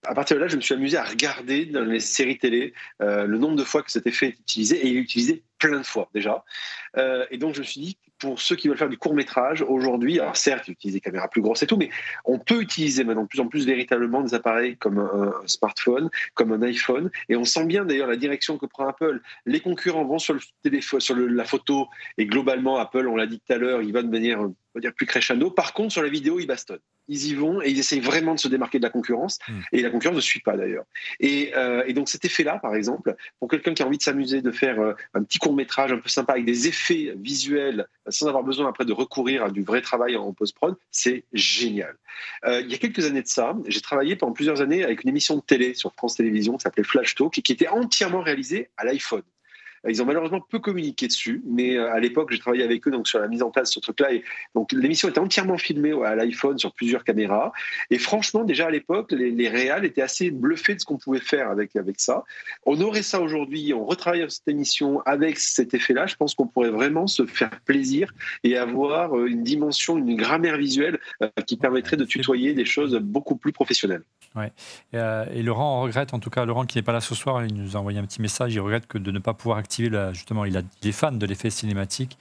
à partir de là, je me suis amusé à regarder dans les séries télé le nombre de fois que cet effet est utilisé, et il est utilisé plein de fois déjà. Et donc, je me suis dit, pour ceux qui veulent faire du court-métrage, aujourd'hui, alors certes, ils utilisent des caméras plus grosses et tout, mais on peut utiliser maintenant de plus en plus véritablement des appareils comme un smartphone, comme un iPhone, et on sent bien d'ailleurs la direction que prend Apple. Les concurrents vont sur le téléphone, sur la photo, et globalement, Apple, on l'a dit tout à l'heure, il va de manière, on va dire, plus crescendo. Par contre, sur la vidéo, ils bastonnent. Ils y vont et ils essayent vraiment de se démarquer de la concurrence, et la concurrence ne suit pas d'ailleurs. Et donc cet effet-là, par exemple, pour quelqu'un qui a envie de s'amuser, de faire un petit court-métrage un peu sympa avec des effets visuels, sans avoir besoin après de recourir à du vrai travail en post-prod, c'est génial. Il y a quelques années de ça, j'ai travaillé pendant plusieurs années avec une émission de télé sur France Télévisions qui s'appelait Flash Talk et qui était entièrement réalisée à l'iPhone. Ils ont malheureusement peu communiqué dessus, mais à l'époque, j'ai travaillé avec eux donc, sur la mise en place de ce truc-là. Et donc, l'émission était entièrement filmée à l'iPhone sur plusieurs caméras. Et franchement, déjà à l'époque, les réals étaient assez bluffés de ce qu'on pouvait faire avec ça. On aurait ça aujourd'hui, on retravaille cette émission avec cet effet-là. Je pense qu'on pourrait vraiment se faire plaisir et avoir une dimension, une grammaire visuelle qui permettrait de tutoyer des choses beaucoup plus professionnelles. Ouais. Et Laurent regrette, en tout cas Laurent qui n'est pas là ce soir, il nous a envoyé un petit message, il regrette de ne pas pouvoir activer, justement, il est fan de l'effet cinématique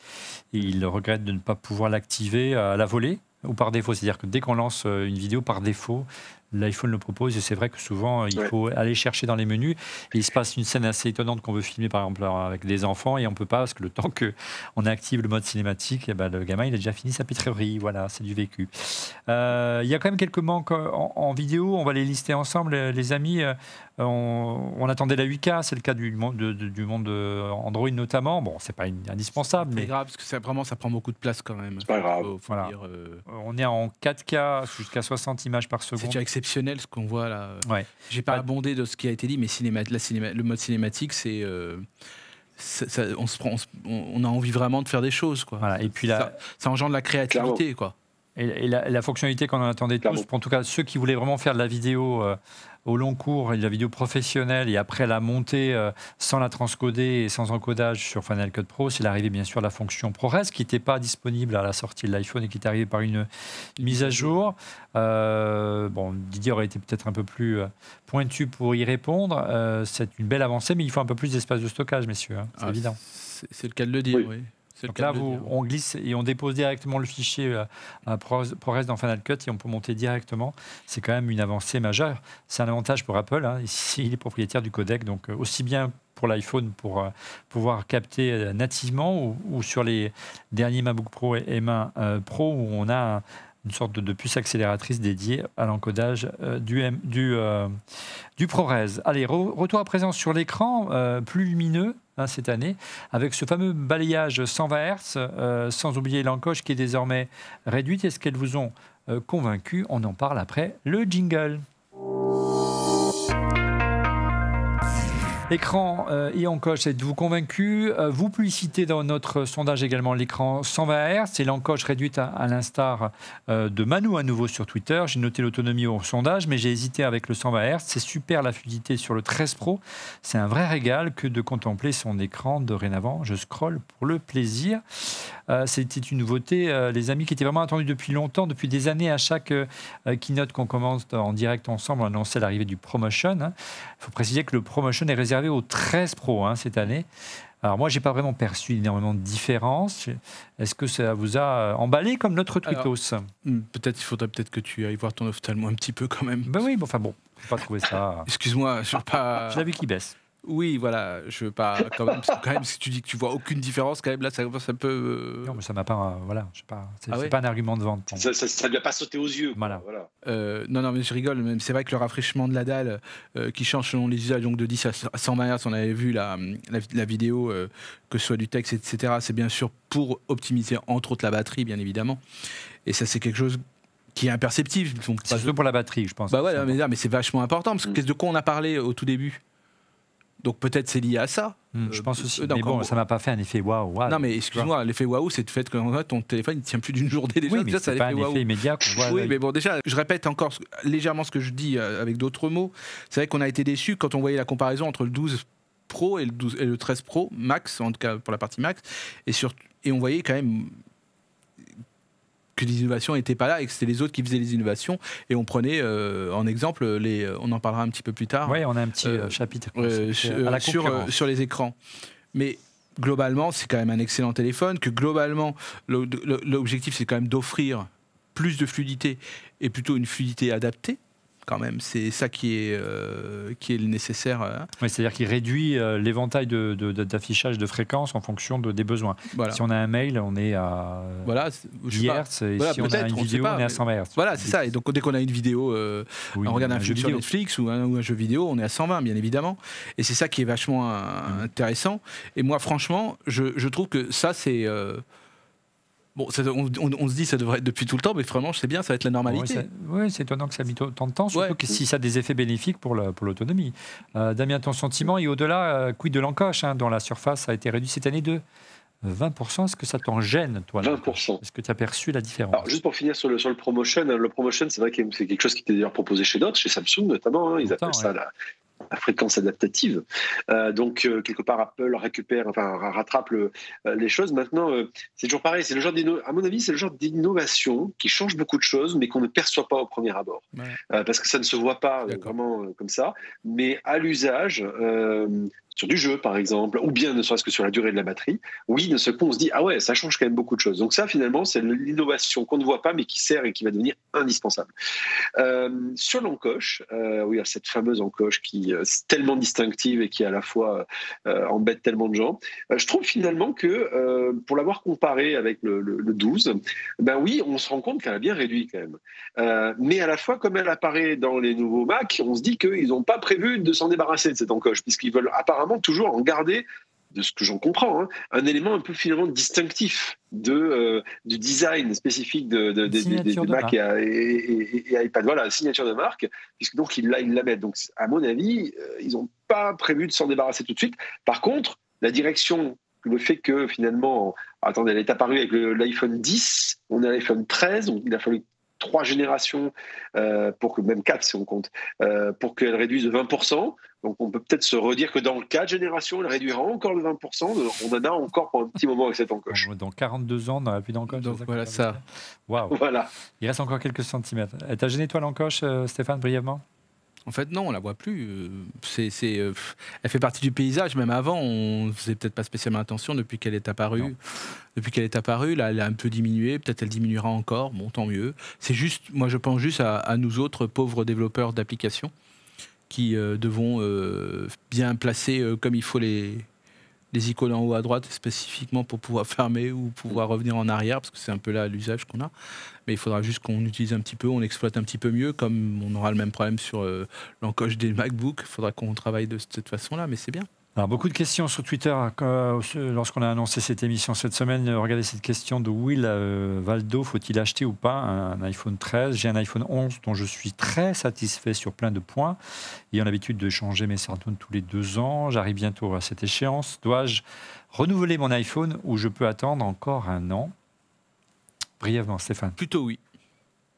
et il regrette de ne pas pouvoir l'activer à la volée ou par défaut, c'est-à-dire que dès qu'on lance une vidéo par défaut, l'iPhone le propose et c'est vrai que souvent il faut aller chercher dans les menus et il se passe une scène assez étonnante qu'on veut filmer par exemple avec des enfants et on peut pas parce que le temps qu'on active le mode cinématique, et ben, le gamin il a déjà fini sa pétrerie, voilà, c'est du vécu. Il y a quand même quelques manques en vidéo, on va les lister ensemble les amis. On attendait la 8K, c'est le cas du monde Android notamment. Bon, c'est pas indispensable, mais grave parce que ça prend beaucoup de place quand même. C'est pas grave. Voilà. On est en 4K jusqu'à 60 images par seconde. C'est déjà exceptionnel ce qu'on voit là. Ouais. J'ai pas abondé de ce qui a été dit, mais le mode cinématique, c'est on a envie vraiment de faire des choses, quoi. Voilà. Et puis ça engendre la créativité, quoi. Et la fonctionnalité qu'on en attendait tous, en tout cas ceux qui voulaient vraiment faire de la vidéo au long cours et de la vidéo professionnelle et après la montée sans la transcoder et sans encodage sur Final Cut Pro, c'est l'arrivée bien sûr de la fonction ProRes qui n'était pas disponible à la sortie de l'iPhone et qui est arrivée par une mise à jour. Didier aurait été peut-être un peu plus pointu pour y répondre. C'est une belle avancée, mais il faut un peu plus d'espace de stockage, messieurs. C'est évident. C'est le cas de le dire, oui. Donc là, on glisse et on dépose directement le fichier ProRes dans Final Cut et on peut monter directement. C'est quand même une avancée majeure. C'est un avantage pour Apple. Ici, il est propriétaire du codec, donc aussi bien pour l'iPhone pour pouvoir capter nativement ou sur les derniers MacBook Pro et M1 Pro où on a une sorte de puce accélératrice dédiée à l'encodage du ProRes. Allez, retour à présent sur l'écran, plus lumineux cette année, avec ce fameux balayage 120 Hz, sans oublier l'encoche qui est désormais réduite. Est-ce qu'elles vous ont convaincu? On en parle après le jingle. Écran et encoche, êtes-vous convaincu? Vous publicitez dans notre sondage également l'écran 120 Hz et l'encoche réduite à l'instar de Manu à nouveau sur Twitter. J'ai noté l'autonomie au sondage, mais j'ai hésité avec le 120 Hz. C'est super la fluidité sur le 13 Pro. C'est un vrai régal que de contempler son écran dorénavant. Je scrolle pour le plaisir. C'était une nouveauté, les amis, qui était vraiment attendue depuis longtemps, depuis des années. À chaque keynote qu'on commence en direct ensemble, on annonçait l'arrivée du ProMotion. Il faut préciser que le ProMotion est réservé au 13 Pro cette année. Alors moi, je n'ai pas vraiment perçu énormément de différence. Est-ce que ça vous a emballé comme notre tweetos? Peut-être il faudrait que tu ailles voir ton ophtalmo un petit peu quand même. Ben oui, enfin bon, je ne peux pas trouver ça... Excuse-moi, je ne veux pas... Je l'ai vu qui baisse. Oui, voilà, je veux pas quand même si tu dis que tu vois aucune différence, quand même là, ça peut. Non, mais ça m'a pas, voilà, je sais pas, c'est pas un argument de vente. Ça lui a pas sauté aux yeux. Voilà. Non, mais je rigole. Même c'est vrai que le rafraîchissement de la dalle qui change selon les usages, donc de 10 à 120 Hz, on avait vu la vidéo, que ce soit du texte, etc. C'est bien sûr pour optimiser entre autres la batterie, bien évidemment. Et ça, c'est quelque chose qui est imperceptible. C'est surtout pour la batterie, je pense. Bah ouais, mais c'est vachement important parce que de quoi on a parlé au tout début. Donc peut-être c'est lié à ça. Je pense aussi. Mais bon, ça m'a pas fait un effet waouh. Non, mais excuse-moi, l'effet waouh, c'est le fait que ton téléphone ne tient plus d'une journée déjà. Oui, mais c'est pas un effet immédiat qu'on voit. Oui, mais bon, déjà, je répète encore légèrement ce que je dis avec d'autres mots. C'est vrai qu'on a été déçus quand on voyait la comparaison entre le 12 Pro et le 13 Pro Max, en tout cas pour la partie Max, et on voyait quand même que les innovations n'étaient pas là et que c'était les autres qui faisaient les innovations, et on prenait en exemple on en parlera un petit peu plus tard. Oui, on a un petit chapitre sur les écrans. Mais globalement, c'est quand même un excellent téléphone, que globalement, l'objectif, c'est quand même d'offrir plus de fluidité et plutôt une fluidité adaptée. Quand même, c'est ça qui est le nécessaire. Oui, c'est-à-dire qu'il réduit l'éventail d'affichage de fréquences en fonction des besoins. Voilà. Si on a un mail, on est à 10 Hz, et si on a une vidéo, on est à 120 Hz. Voilà, c'est ça. Et donc, dès qu'on a une vidéo, on regarde un film sur Netflix ou un jeu vidéo, on est à 120, bien évidemment. Et c'est ça qui est vachement intéressant. Et moi, franchement, je trouve que ça, c'est... Bon, on se dit ça devrait être depuis tout le temps, mais vraiment, c'est bien, ça va être la normalité. Oui, c'est étonnant que ça ait mis autant de temps, surtout que si ça a des effets bénéfiques pour l'autonomie. Damien, ton sentiment, et au-delà, quid de l'encoche, dont la surface a été réduite cette année de 20%, est-ce que ça t'en gêne, toi? 20%. Est-ce que tu as perçu la différence? Alors, juste pour finir sur le ProMotion, c'est vrai que c'est quelque chose qui était d'ailleurs proposé chez d'autres, chez Samsung notamment, ils appellent ça la fréquence adaptative. Donc, quelque part, Apple rattrape les choses. Maintenant, c'est toujours pareil. C'est le genre à mon avis, c'est le genre d'innovation qui change beaucoup de choses, mais qu'on ne perçoit pas au premier abord. Parce que ça ne se voit pas vraiment comme ça. Mais à l'usage, sur du jeu, par exemple, ou bien ne serait-ce que sur la durée de la batterie, oui, de ce coup, on se dit, ah ouais, ça change quand même beaucoup de choses. Donc ça, finalement, c'est l'innovation qu'on ne voit pas, mais qui sert et qui va devenir indispensable. Sur l'encoche, oui, cette fameuse encoche qui est tellement distinctive et qui, à la fois, embête tellement de gens, je trouve finalement que, pour l'avoir comparé avec le 12, ben oui, on se rend compte qu'elle a bien réduit quand même. Mais à la fois, comme elle apparaît dans les nouveaux Mac, on se dit qu'ils n'ont pas prévu de s'en débarrasser de cette encoche, puisqu'ils veulent apparemment toujours en garder, de ce que j'en comprends, un élément un peu finalement distinctif du design spécifique des Mac et iPad. Voilà, signature de marque, puisque donc ils la mettent. Donc à mon avis, ils n'ont pas prévu de s'en débarrasser tout de suite. Par contre, la direction, le fait que finalement, attendez, elle est apparue avec l'iPhone 10, on est à l'iPhone 13, donc il a fallu 3 générations, pour que, même 4 si on compte, pour qu'elle réduise de 20%. Donc on peut peut-être se redire que dans 4 générations, elle réduira encore de 20%. On en a encore pour un petit moment avec cette encoche. Dans 42 ans, on n'aura plus d'encoche. Donc voilà ça. Waouh. Voilà. Il reste encore quelques centimètres. Elle t'a gêné, toi, l'encoche, Stéphane, brièvement? En fait, non, on la voit plus. Elle fait partie du paysage. Même avant, on faisait peut-être pas spécialement attention depuis qu'elle est apparue. Non. Depuis qu'elle est apparue, là, elle a un peu diminué. Peut-être elle diminuera encore. Bon, tant mieux. C'est juste, moi, je pense juste à nous autres pauvres développeurs d'applications qui devons bien placer comme il faut les icônes en haut à droite spécifiquement pour pouvoir fermer ou pouvoir revenir en arrière, parce que c'est un peu là l'usage qu'on a. Mais il faudra juste qu'on utilise un petit peu, on exploite un petit peu mieux, comme on aura le même problème sur l'encoche des MacBooks. Il faudra qu'on travaille de cette façon-là, mais c'est bien. Alors, beaucoup de questions sur Twitter. Lorsqu'on a annoncé cette émission cette semaine, regardez cette question de Will Valdo. Faut-il acheter ou pas un iPhone 13 ? J'ai un iPhone 11 dont je suis très satisfait sur plein de points. Ayant l'habitude de changer mes smartphones tous les 2 ans, j'arrive bientôt à cette échéance. Dois-je renouveler mon iPhone ou je peux attendre encore 1 an ? Brièvement, Stéphane. Plutôt oui.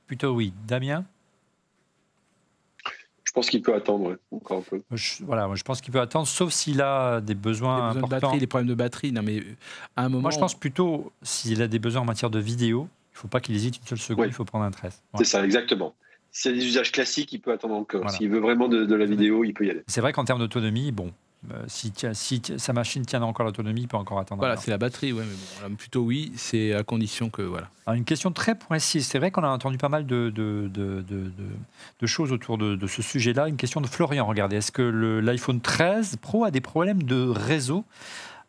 Plutôt oui. Damien ? Je pense qu'il peut attendre encore un peu. Je pense qu'il peut attendre, sauf s'il a des besoins de importants. batterie, des problèmes de batterie. Non, mais à un moment. Moi, je pense plutôt, s'il a des besoins en matière de vidéo, il ne faut pas qu'il hésite une seule seconde, Oui. il faut prendre un 13. C'est ça, exactement. S'il y a des usages classiques, il peut attendre encore. Voilà. S'il veut vraiment de la vidéo, il peut y aller. C'est vrai qu'en termes d'autonomie, bon, si sa machine tient encore l'autonomie, il peut encore attendre. Voilà, c'est la batterie, ouais, mais bon, plutôt oui, c'est à condition que voilà. Alors, une question très précise. C'est vrai qu'on a entendu pas mal de choses autour de ce sujet-là. Une question de Florian. Regardez, est-ce que l'iPhone 13 Pro a des problèmes de réseau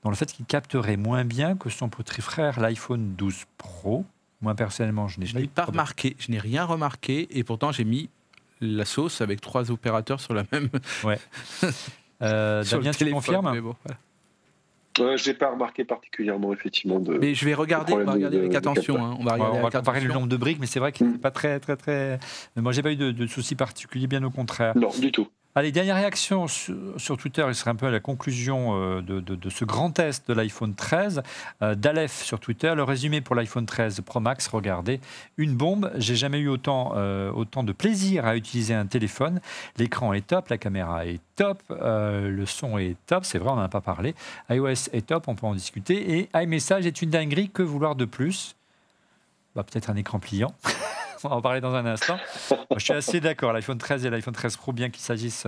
dans le fait qu'il capterait moins bien que son petit frère, l'iPhone 12 Pro? Moi, personnellement, je n'ai Je n'ai pas remarqué, je n'ai rien remarqué, et pourtant j'ai mis la sauce avec 3 opérateurs sur la même. Ouais. sur Damien, le tu téléphone, confirmes? mais bon, voilà. Je n'ai pas remarqué particulièrement, effectivement. Mais je vais regarder, on va regarder avec attention. Hein. On va comparer le nombre de briques, mais c'est vrai qu'il n'est pas très. Moi, j'ai pas eu de soucis particuliers, bien au contraire. Non, du tout. Allez, dernière réaction sur Twitter, il serait un peu à la conclusion de ce grand test de l'iPhone 13. D'Aleph sur Twitter, le résumé pour l'iPhone 13 Pro Max, regardez, une bombe, j'ai jamais eu autant de plaisir à utiliser un téléphone. L'écran est top, la caméra est top, le son est top, c'est vrai, on n'en a pas parlé. iOS est top, on peut en discuter. Et iMessage est une dinguerie, que vouloir de plus? Peut-être un écran pliant. On va en parler dans un instant. Moi, je suis assez d'accord. L'iPhone 13 et l'iPhone 13 Pro, bien qu'il s'agisse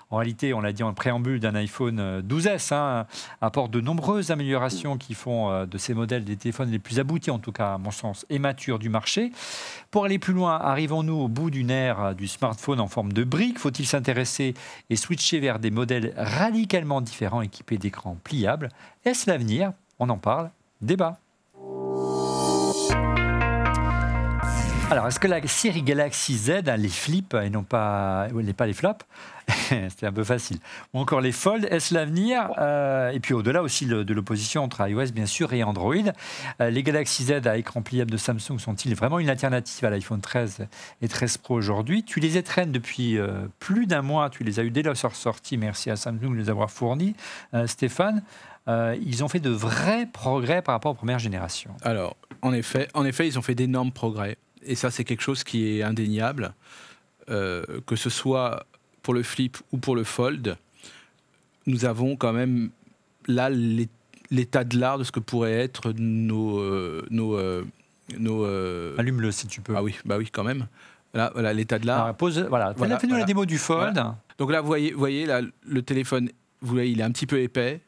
en réalité, on l'a dit en préambule, d'un iPhone 12S, apporte de nombreuses améliorations qui font de ces modèles des téléphones les plus aboutis, en tout cas à mon sens, et matures du marché. Pour aller plus loin, arrivons-nous au bout d'une ère du smartphone en forme de brique? Faut-il s'intéresser et switcher vers des modèles radicalement différents équipés d'écrans pliables? Est-ce l'avenir? On en parle. Débat. Alors, est-ce que la série Galaxy Z a les flips et non pas les flops? C'était un peu facile. Ou encore les Fold, est-ce l'avenir? Et puis au-delà aussi de l'opposition entre iOS, bien sûr, et Android. Les Galaxy Z à écran pliable de Samsung sont-ils vraiment une alternative à l'iPhone 13 et 13 Pro aujourd'hui? Tu les étrennes depuis plus d'1 mois. Tu les as eu dès leur sortie. Merci à Samsung de les avoir fournis. Stéphane, ils ont fait de vrais progrès par rapport aux premières générations. Alors, en effet, ils ont fait d'énormes progrès. Et ça, c'est quelque chose qui est indéniable. Que ce soit pour le flip ou pour le fold, nous avons quand même là l'état de l'art de ce que pourraient être nos Allume-le si tu peux. Ah oui, bah oui, quand même. Là, voilà l'état de l'art. Fais-nous la démo du fold. Voilà. Donc là, vous voyez là, le téléphone, vous voyez, il est un petit peu épais.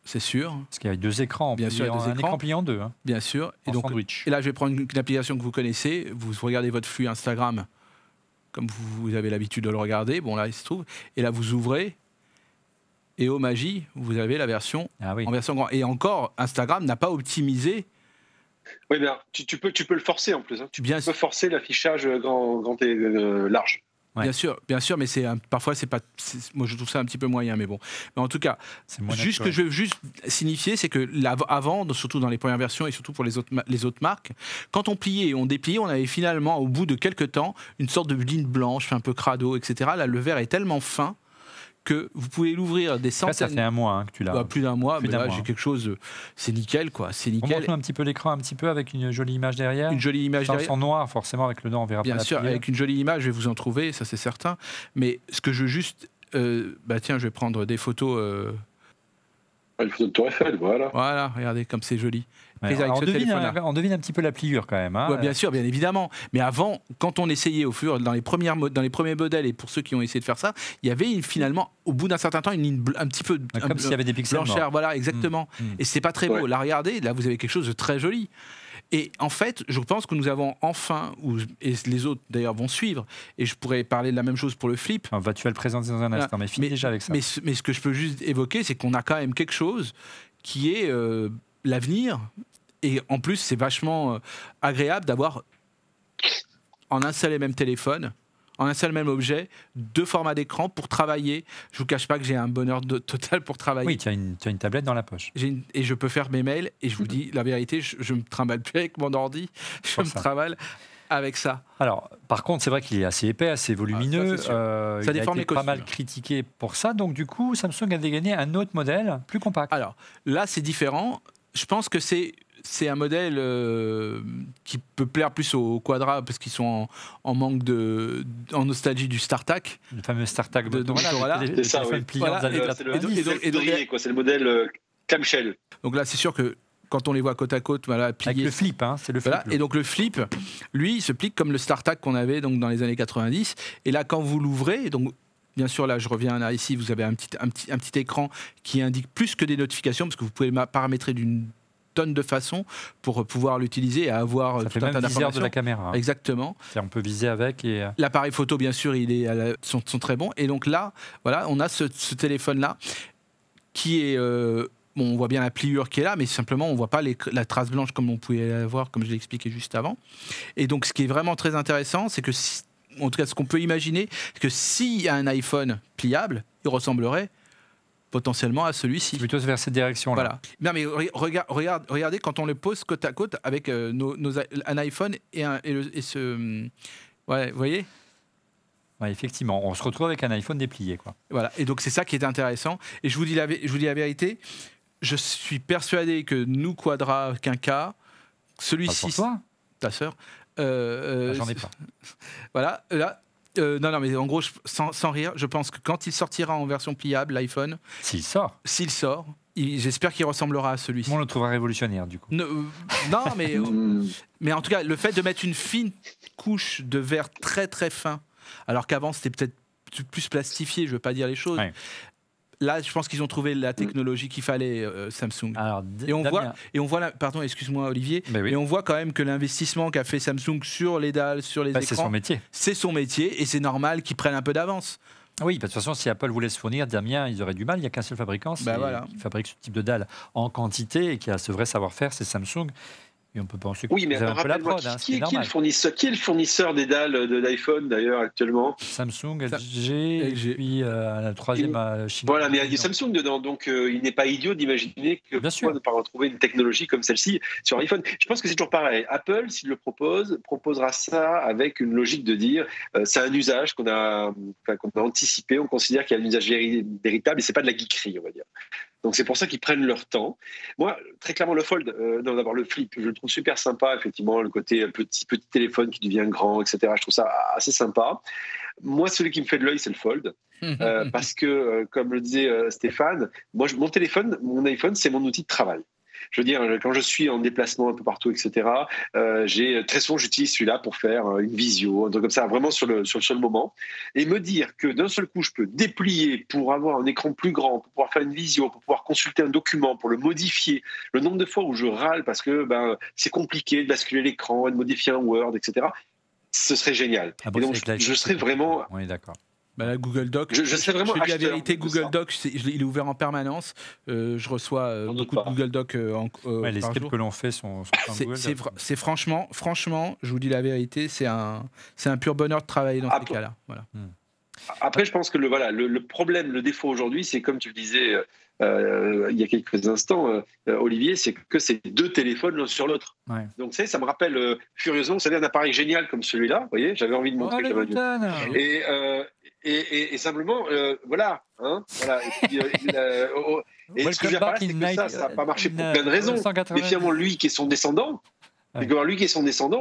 C'est sûr. Parce qu'il y a 2 écrans. Bien sûr, un écran plié en 2. Bien sûr. Et donc, sandwich. Et là, je vais prendre une application que vous connaissez. Vous regardez votre flux Instagram comme vous avez l'habitude de le regarder. Bon, là, il se trouve. Et là, vous ouvrez. Et oh magie, vous avez la version en version grand. Et encore, Instagram n'a pas optimisé. Oui, bien, tu peux le forcer en plus. Hein. Tu peux forcer l'affichage grand et large. Ouais. Bien sûr, mais parfois moi je trouve ça un petit peu moyen, mais bon. Mais en tout cas, juste que je veux juste signifier, c'est que avant, surtout dans les premières versions et surtout pour les autres marques, quand on pliait et on dépliait, on avait finalement, au bout de quelques temps, une sorte de ligne blanche, un peu crado, etc. Là, le verre est tellement fin que vous pouvez l'ouvrir des Ça centaines. fait un mois que tu l'as. Plus d'un mois, Plus mais d'un là mois. j'ai quelque chose, c'est nickel quoi, c'est nickel. Montre-nous un petit peu l'écran, un petit peu avec une jolie image derrière. Une jolie image derrière. En noir, forcément, avec le nom, on verra Bien pas sûr, la pliure. avec une jolie image, je vais vous en trouver, ça c'est certain. Mais ce que je veux juste, tiens, je vais prendre des photos. Une photo de Tour Eiffel, voilà. Voilà, regardez comme c'est joli. Ouais, Prise avec alors, ce téléphone-là. on devine un petit peu la pliure quand même. Hein. Ouais, bien sûr, bien évidemment. Mais avant, quand on essayait dans les premiers modèles, et pour ceux qui ont essayé de faire ça, il y avait finalement, au bout d'un certain temps, une ligne un petit peu Comme s'il y avait des pixels blanchère. morts. Voilà, exactement. Et c'est pas très beau. Ouais. Là, regardez, là, vous avez quelque chose de très joli. Et en fait, je pense que nous avons enfin, et les autres d'ailleurs vont suivre, et je pourrais parler de la même chose pour le flip. On va tu vas le présenter dans un instant, mais finis déjà avec ça. Mais ce que je peux juste évoquer, c'est qu'on a quand même quelque chose qui est l'avenir. Et en plus, c'est vachement agréable d'avoir en un seul et même téléphone, en un seul et même objet, 2 formats d'écran pour travailler. Je vous cache pas que j'ai un bonheur total pour travailler. Oui, tu as une tablette dans la poche. Et je peux faire mes mails. Et je vous dis la vérité, je me trimballe plus avec mon ordi. Je me trimballe avec ça. Alors, par contre, c'est vrai qu'il est assez épais, assez volumineux. ça, c'est sûr. Ça il déforme a les été pas costumes. mal critiqué pour ça. Donc, du coup, Samsung a dégainé un autre modèle plus compact. Alors, là, c'est différent. Je pense que c'est un modèle qui peut plaire plus aux Quadra parce qu'ils sont en manque en nostalgie du StarTAC. Le fameux StarTAC de Motorola. le C'est ça, téléphone oui. pliant Voilà, des années C'est le 90. grillé, quoi. C'est le modèle clamshell. Donc là, c'est sûr que quand on les voit côte à côte, voilà, pliés. Avec le flip, hein, c'est le flip. Voilà. Et donc le flip, lui, il se plie comme le StarTAC qu'on avait donc dans les années 90. Et là, quand vous l'ouvrez, donc bien sûr, là, je reviens là, ici, vous avez un petit écran qui indique plus que des notifications parce que vous pouvez paramétrer d'une tonne de façons pour pouvoir l'utiliser et avoir Ça tout fait un même tas viseur de d'informations. la caméra. Hein. Exactement. On peut viser avec et... L'appareil photo, bien sûr, sont très bons. Et donc là, voilà, on a ce téléphone-là qui est... bon, on voit bien la pliure qui est là, mais simplement, on ne voit pas la trace blanche comme on pouvait la voir, comme je l'ai expliqué juste avant. Et donc, ce qui est vraiment très intéressant, c'est que, en tout cas, ce qu'on peut imaginer, c'est que s'il y a un iPhone pliable, il ressemblerait potentiellement à celui-ci. Plutôt vers cette direction-là. Voilà. Non, mais regardez quand on le pose côte à côte avec un iPhone et ce... Ouais, vous voyez ? Ouais, effectivement, on se retrouve avec un iPhone déplié, quoi. Voilà. Et donc, c'est ça qui est intéressant. Et je vous dis la vérité, je suis persuadé que nous, Quadra, Quinca, celui-ci... Pas pour toi, ta sœur... j'en ai pas. Voilà, là... non, mais en gros, sans rire, je pense que quand il sortira en version pliable, l'iPhone, S'il sort, s'il sort, j'espère qu'il ressemblera à celui-ci. on le trouvera révolutionnaire, du coup. Non, mais en tout cas, le fait de mettre une fine couche de verre très très fin, alors qu'avant c'était peut-être plus plastifié, je ne veux pas dire les choses. Ouais. Là, je pense qu'ils ont trouvé la technologie qu'il fallait, Samsung. Alors, Et on Damien, voit, pardon, excuse-moi Olivier, Ben oui. et on voit quand même que l'investissement qu'a fait Samsung sur les dalles, sur les bah, c'est écrans, son métier. c'est son métier et c'est normal qu'ils prennent un peu d'avance. Oui, de toute façon, si Apple voulait se fournir, Damien, ils auraient du mal. Il n'y a qu'un seul fabricant Voilà. qui fabrique ce type de dalle en quantité et qui a ce vrai savoir-faire, c'est Samsung. Et on peut penser que Oui, mais vous avez un peu la rappelle-moi, prod, hein, qui est normal. le fournisseur des dalles de l'iPhone d'ailleurs actuellement? Samsung, LG, et puis la troisième chinoise. Voilà, mais il y a Samsung dedans, donc il n'est pas idiot d'imaginer que Bien sûr. pourquoi ne pas retrouver une technologie comme celle-ci sur iPhone. Je pense que c'est toujours pareil. Apple, s'il le proposera ça avec une logique de dire c'est un usage qu'on a anticipé, on considère qu'il y a un usage véritable et c'est pas de la geekerie, on va dire. Donc c'est pour ça qu'ils prennent leur temps. Moi, très clairement, le Fold, d'abord le Flip, je le trouve super sympa, effectivement, le côté petit téléphone qui devient grand, etc. Je trouve ça assez sympa. Moi, celui qui me fait de l'œil, c'est le Fold. Parce que, comme le disait Stéphane, moi, mon téléphone, mon iPhone, c'est mon outil de travail. Je veux dire, quand je suis en déplacement un peu partout, etc., très souvent, j'utilise celui-là pour faire une visio, un truc comme ça, vraiment sur le seul moment. Et me dire que d'un seul coup, je peux déplier pour avoir un écran plus grand, pour pouvoir faire une visio, pour pouvoir consulter un document, pour le modifier. Le nombre de fois où je râle parce que c'est compliqué de basculer l'écran et de modifier un Word, etc., ce serait génial. Ah bon, et donc, je serais vraiment... Oui, d'accord. Bah là, Google Doc, Je serais vraiment je dis la acheteur vérité, de Google ça. Doc, il est ouvert en permanence. Je reçois J'en doute beaucoup de pas. Google Doc Ouais, les par scripts jour. que l'on fait sont en Google. C'est franchement, je vous dis la vérité, c'est un pur bonheur de travailler dans ces cas-là. Voilà. Après, je pense que le problème, le défaut aujourd'hui, c'est comme tu le disais il y a quelques instants, Olivier, c'est que c'est 2 téléphones l'un sur l'autre. Ouais. Donc, ça me rappelle furieusement, vous savez, un appareil génial comme celui-là. Vous voyez, j'avais envie de montrer Oh, que les j'avais Newton. Et simplement, voilà. Voilà. Et ce que je veux dire par là, c'est que ça n'a pas marché pour plein de raisons. Mais finalement, lui qui est son descendant,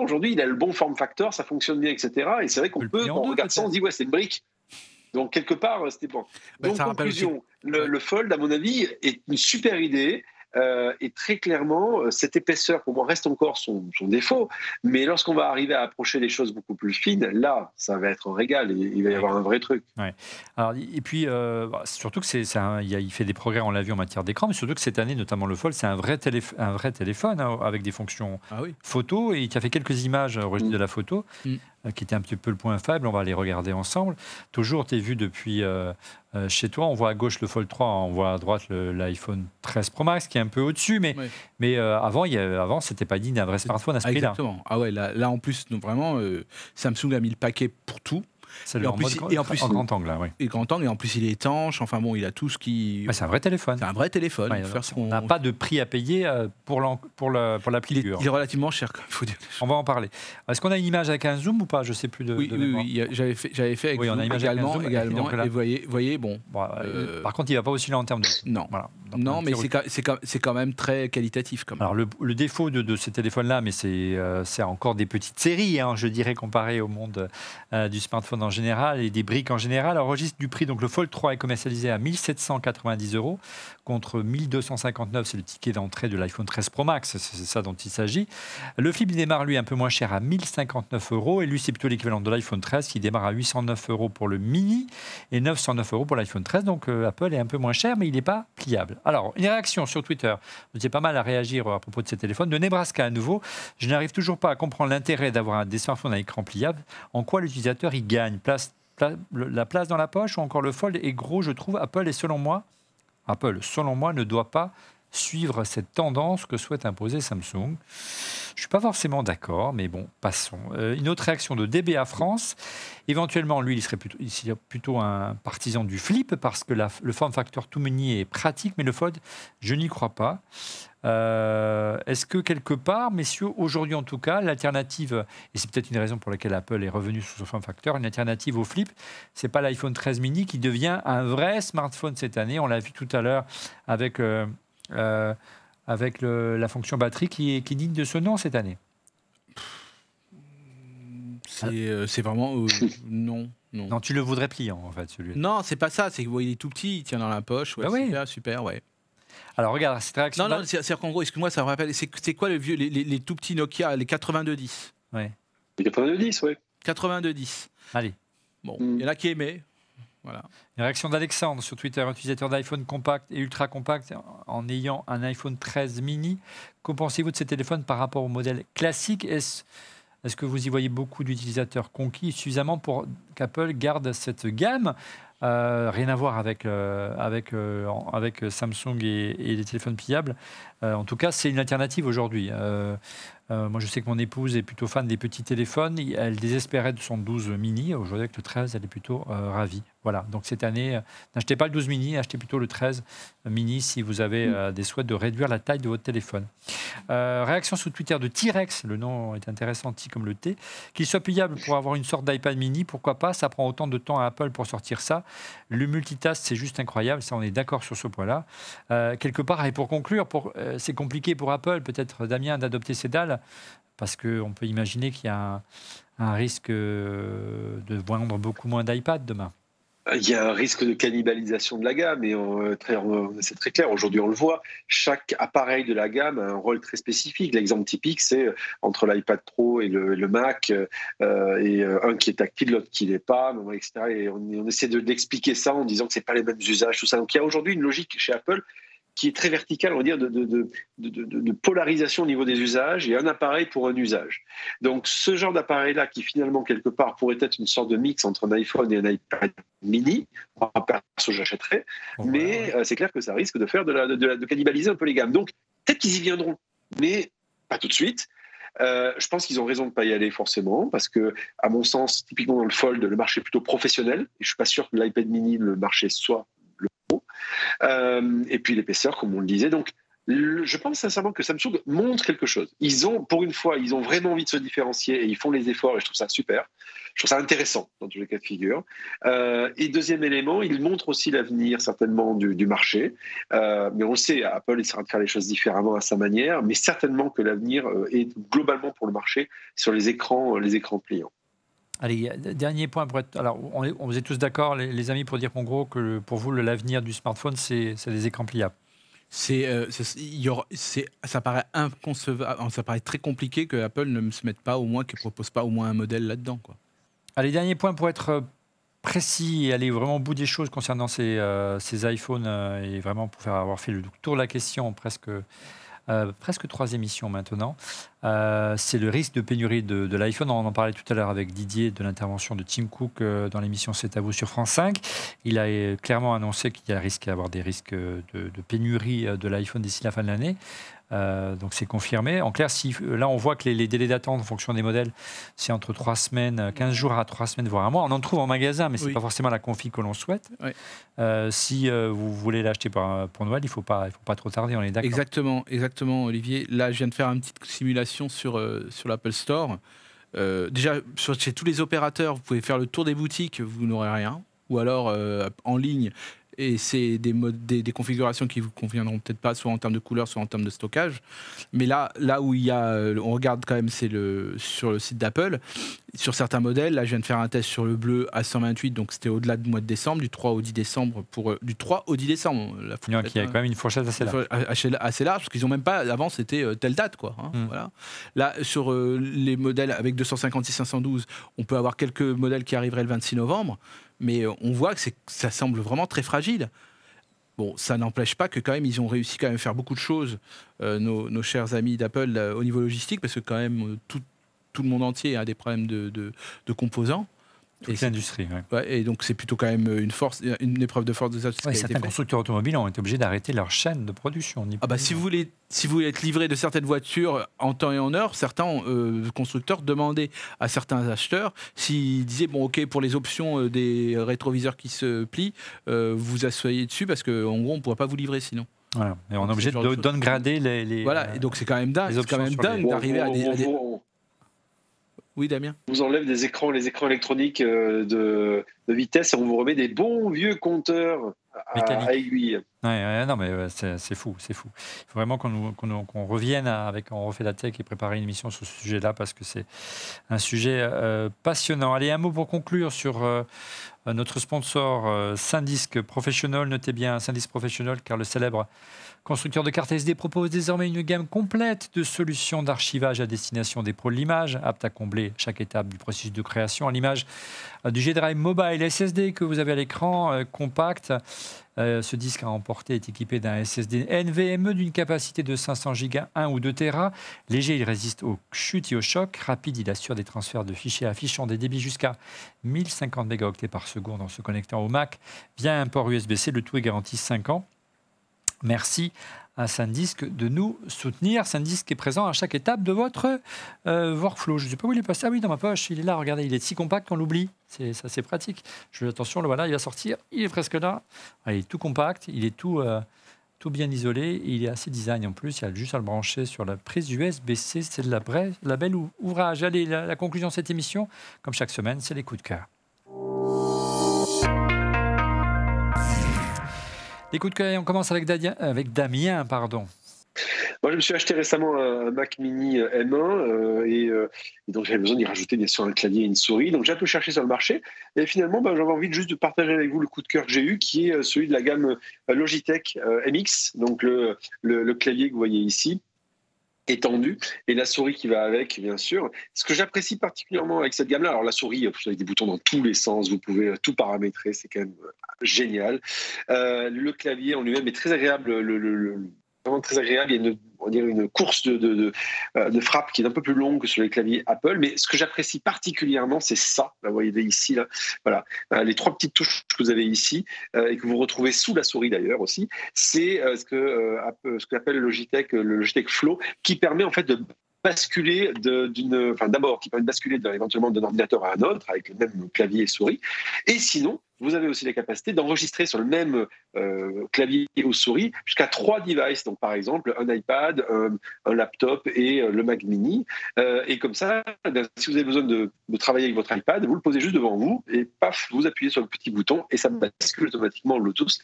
aujourd'hui, il a le bon form factor, ça fonctionne bien, etc. Et c'est vrai qu'on regarde ça, on se dit, ouais, c'est une brique. Donc, quelque part, c'était bon. Donc, conclusion, le Fold, à mon avis, est une super idée. Et très clairement, cette épaisseur, pour moi, reste encore son défaut. Mais lorsqu'on va arriver à approcher les choses beaucoup plus fines, là, ça va être un régal. Et il va y avoir un vrai truc. Ouais. Alors, et puis, surtout que il fait des progrès, on l'a vu, en matière d'écran, mais surtout que cette année, notamment le Fold, c'est un vrai téléphone avec des fonctions photo, et qui a fait quelques images registres de la photo, qui était un petit peu le point faible. On va les regarder ensemble. Toujours, tu es vu depuis chez toi. On voit à gauche le Fold 3, on voit à droite l'iPhone 13 Pro Max, qui est un peu au-dessus, mais avant, c'était pas digne d'un vrai smartphone à ce prix-là. Exactement. Ah ouais, là en plus, donc vraiment, Samsung a mis le paquet pour tout. Et en plus, grand angle, là, oui. Et grand angle, et en plus il est étanche. Enfin bon, il a tout ce qui. C'est un vrai téléphone. C'est un vrai téléphone. On n'a pas de prix à payer pour l'appli. Il est relativement cher, il faut dire. On va en parler. Est-ce qu'on a une image avec un zoom ou pas? Je sais plus de. Oui. J'avais fait avec on a une image également. Donc, et voyez, bon. Par contre, il va pas aussi loin en termes de. Non. Voilà. Non, mais c'est quand même très qualitatif. Alors le défaut de ces téléphones-là, mais c'est encore des petites séries, je dirais, comparé au monde du smartphone en général et des briques en général. Alors, registre du prix, donc le Fold 3 est commercialisé à 1 790 € contre 1 259, c'est le ticket d'entrée de l'iPhone 13 Pro Max, c'est ça dont il s'agit. Le Flip démarre, lui, un peu moins cher à 1 059 €, et lui, c'est plutôt l'équivalent de l'iPhone 13 qui démarre à 809 € pour le mini et 909 € pour l'iPhone 13. Donc, Apple est un peu moins cher, mais il n'est pas pliable. Alors, une réaction sur Twitter. Vous étiez pas mal à réagir à propos de ces téléphones. De Nebraska, à nouveau, je n'arrive toujours pas à comprendre l'intérêt d'avoir des smartphones à écran pliable. En quoi l'utilisateur y gagne? La place dans la poche ou encore le Fold est gros, je trouve. Apple, selon moi, ne doit pas suivre cette tendance que souhaite imposer Samsung. Je ne suis pas forcément d'accord, mais bon, passons. Une autre réaction de DBA France. Éventuellement, lui, il serait plutôt un partisan du Flip parce que le form factor tout mini est pratique, mais le Fold, je n'y crois pas. Est-ce que quelque part, messieurs, aujourd'hui en tout cas, l'alternative, et c'est peut-être une raison pour laquelle Apple est revenu sur ce form factor, une alternative au Flip, c'est pas l'iPhone 13 mini qui devient un vrai smartphone cette année. On l'a vu tout à l'heure avec la fonction batterie qui est digne de ce nom cette année. C'est vraiment non. Non, tu le voudrais pliant en fait, celui-là. Non, c'est pas ça. C'est qu'il est tout petit, il tient dans la poche. Ouais, super, ouais. Alors regarde cette réaction. Non, c'est qu'en gros, excuse-moi, ça me rappelle. C'est quoi les tout petits Nokia, les 8210? Ouais. Les 8210, ouais. 8210. Allez. Bon, il y en a qui aimaient. Voilà. Une réaction d'Alexandre sur Twitter, utilisateur d'iPhone compact et ultra compact en ayant un iPhone 13 mini. Que pensez-vous de ces téléphones par rapport au modèle classique? Est-ce que vous y voyez beaucoup d'utilisateurs conquis suffisamment pour qu'Apple garde cette gamme? Rien à voir avec Samsung et les téléphones pliables. En tout cas, c'est une alternative aujourd'hui. Moi, je sais que mon épouse est plutôt fan des petits téléphones. Elle désespérait de son 12 mini. Aujourd'hui, avec le 13, elle est plutôt ravie. Voilà. Donc, cette année, n'achetez pas le 12 mini, achetez plutôt le 13 mini si vous avez des souhaits de réduire la taille de votre téléphone. Réaction sous Twitter de T-Rex, le nom est intéressant, T comme le T. Qu'il soit pliable pour avoir une sorte d'iPad mini, pourquoi pas? Ça prend autant de temps à Apple pour sortir ça. Le multitask, c'est juste incroyable. Ça, on est d'accord sur ce point-là. Quelque part, et pour conclure, c'est compliqué pour Apple, peut-être, Damien, d'adopter ces dalles, parce qu'on peut imaginer qu'il y a un risque de vendre beaucoup moins d'iPad demain. Il y a un risque de cannibalisation de la gamme, et c'est très clair. Aujourd'hui, on le voit, chaque appareil de la gamme a un rôle très spécifique. L'exemple typique, c'est entre l'iPad Pro et le Mac, et un qui est tactile, l'autre qui ne l'est pas, etc. Et on essaie d'expliquer ça en disant que ce n'est pas les mêmes usages, tout ça. Donc il y a aujourd'hui une logique chez Apple qui est très verticale, on va dire, de polarisation au niveau des usages, et un appareil pour un usage. Donc ce genre d'appareil-là, qui finalement, quelque part, pourrait être une sorte de mix entre un iPhone et un iPad mini, perso j'achèterais, mais c'est clair que ça risque de faire de cannibaliser un peu les gammes. Donc peut-être qu'ils y viendront, mais pas tout de suite. Je pense qu'ils ont raison de ne pas y aller forcément, parce que, à mon sens, typiquement dans le Fold, le marché est plutôt professionnel, et je ne suis pas sûr que l'iPad mini, le marché soit le pro. Et puis l'épaisseur, comme on le disait. Donc, Je pense sincèrement que Samsung montre quelque chose. Pour une fois, ils ont vraiment envie de se différencier et ils font les efforts et je trouve ça super. Je trouve ça intéressant dans tous les cas de figure. Et deuxième élément, ils montrent aussi l'avenir certainement du marché. Mais on le sait, Apple essaiera de faire les choses différemment à sa manière, mais certainement que l'avenir est globalement pour le marché sur les écrans pliants. Allez, dernier point pour être. Alors, on vous est tous d'accord, les amis, pour dire qu'en gros, que pour vous, l'avenir du smartphone, c'est les écrans pliables. Ça paraît inconcevable, ça paraît très compliqué que Apple ne se mette pas au moins, qu'il propose pas au moins un modèle là-dedans, quoi. Allez, dernier point pour être précis et aller vraiment au bout des choses concernant ces iPhones et vraiment pour avoir fait le tour de la question presque 3 émissions maintenant. C'est le risque de pénurie de l'iPhone. On en parlait tout à l'heure avec Didier de l'intervention de Tim Cook dans l'émission C'est à vous sur France 5. Il a clairement annoncé qu'il y a risque d'avoir des risques de pénurie de l'iPhone d'ici la fin de l'année. Donc c'est confirmé. En clair, là on voit que les délais d'attente en fonction des modèles, c'est entre 3 semaines, 15 jours à 3 semaines, voire un mois. On en trouve en magasin, mais ce n'est pas forcément la config que l'on souhaite. Oui. Si vous voulez l'acheter pour Noël, il ne faut pas trop tarder, on est d'accord. Exactement, Olivier. Là, je viens de faire une petite simulation sur l'Apple Store. Déjà, chez tous les opérateurs, vous pouvez faire le tour des boutiques, vous n'aurez rien. Ou alors en ligne. Et c'est des configurations qui vous conviendront peut-être pas, soit en termes de couleur, soit en termes de stockage. Mais là où on regarde quand même, c'est sur le site d'Apple. Sur certains modèles, là je viens de faire un test sur le bleu à 128, donc c'était au-delà du mois de décembre, du 3 au 10 décembre. Du 3 au 10 décembre. Il y a quand même une fourchette assez large. Assez large, parce qu'ils n'ont même pas, avant c'était telle date, quoi. Voilà. Là, sur les modèles avec 256, 512, on peut avoir quelques modèles qui arriveraient le 26 novembre. Mais on voit que ça semble vraiment très fragile. Bon, ça n'empêche pas que quand même ils ont réussi quand même à faire beaucoup de choses, nos chers amis d'Apple, au niveau logistique, parce que quand même tout le monde entier a des problèmes de composants. Toute l'industrie, et donc c'est plutôt quand même une épreuve de force de ça. Certains constructeurs automobiles ont été obligés d'arrêter leur chaîne de production. Si vous voulez être livré de certaines voitures en temps et en heure, certains constructeurs demandaient à certains acheteurs s'ils disaient bon ok, pour les options des rétroviseurs qui se plient, vous asseyez dessus parce qu'en gros on ne pourra pas vous livrer sinon. Voilà. Et on est obligé de downgrader les voilà, et donc c'est quand même dingue, d'arriver à des... Oui, Damien. On vous enlève les écrans électroniques de vitesse et on vous remet des bons vieux compteurs à aiguille. Non, mais c'est fou. Il faut vraiment qu'on revienne on refait la tech et préparer une émission sur ce sujet-là parce que c'est un sujet passionnant. Allez, un mot pour conclure sur notre sponsor SanDisk Professional. Notez bien SanDisk Professional car le célèbre constructeur de cartes SD propose désormais une gamme complète de solutions d'archivage à destination des pros de l'image, aptes à combler chaque étape du processus de création, à l'image du G-Drive Mobile SSD que vous avez à l'écran, compact. Ce disque à emporter est équipé d'un SSD NVMe d'une capacité de 500 Go, 1 ou 2 Tera. Léger, il résiste aux chutes et aux chocs. Rapide, il assure des transferts de fichiers affichant des débits jusqu'à 1050 mégaoctets par seconde en se connectant au Mac via un port USB-C. Le tout est garanti 5 ans. Merci à SanDisk de nous soutenir. SanDisk est présent à chaque étape de votre workflow. Je ne sais pas où il est passé. Ah oui, dans ma poche, il est là. Regardez, il est si compact qu'on l'oublie. C'est pratique. Attention, le voilà, il va sortir. Il est presque là. Il est tout compact, il est tout bien isolé. Et il est assez design en plus. Il y a juste à le brancher sur la prise USB-C. C'est la belle ouvrage. Allez, la conclusion de cette émission, comme chaque semaine, c'est les coups de cœur. Les coups de cœur, on commence avec Damien. Moi, je me suis acheté récemment un Mac Mini M1 et donc j'avais besoin d'y rajouter bien sûr un clavier et une souris. Donc j'ai un peu cherché sur le marché et finalement j'avais envie juste de partager avec vous le coup de cœur que j'ai eu, qui est celui de la gamme Logitech MX, donc le clavier que vous voyez ici étendu et la souris qui va avec, bien sûr. Ce que j'apprécie particulièrement avec cette gamme-là, alors la souris, vous avez des boutons dans tous les sens, vous pouvez tout paramétrer, c'est quand même génial. Le clavier en lui-même est très agréable, vraiment très agréable. Il y a une course de frappe qui est un peu plus longue que sur les claviers Apple, mais ce que j'apprécie particulièrement, c'est ça. Là, vous voyez ici, là, voilà, les 3 petites touches que vous avez ici et que vous retrouvez sous la souris d'ailleurs aussi, c'est ce qu'appelle le Logitech Flow, qui permet en fait de basculer d'abord qui permet de basculer éventuellement d'un ordinateur à un autre avec le même clavier et souris, et sinon vous avez aussi la capacité d'enregistrer sur le même clavier ou souris jusqu'à 3 devices. Donc, par exemple, un iPad, un laptop et le Mac Mini. Et comme ça, si vous avez besoin de travailler avec votre iPad, vous le posez juste devant vous et paf, vous appuyez sur le petit bouton et ça bascule automatiquement en Bluetooth.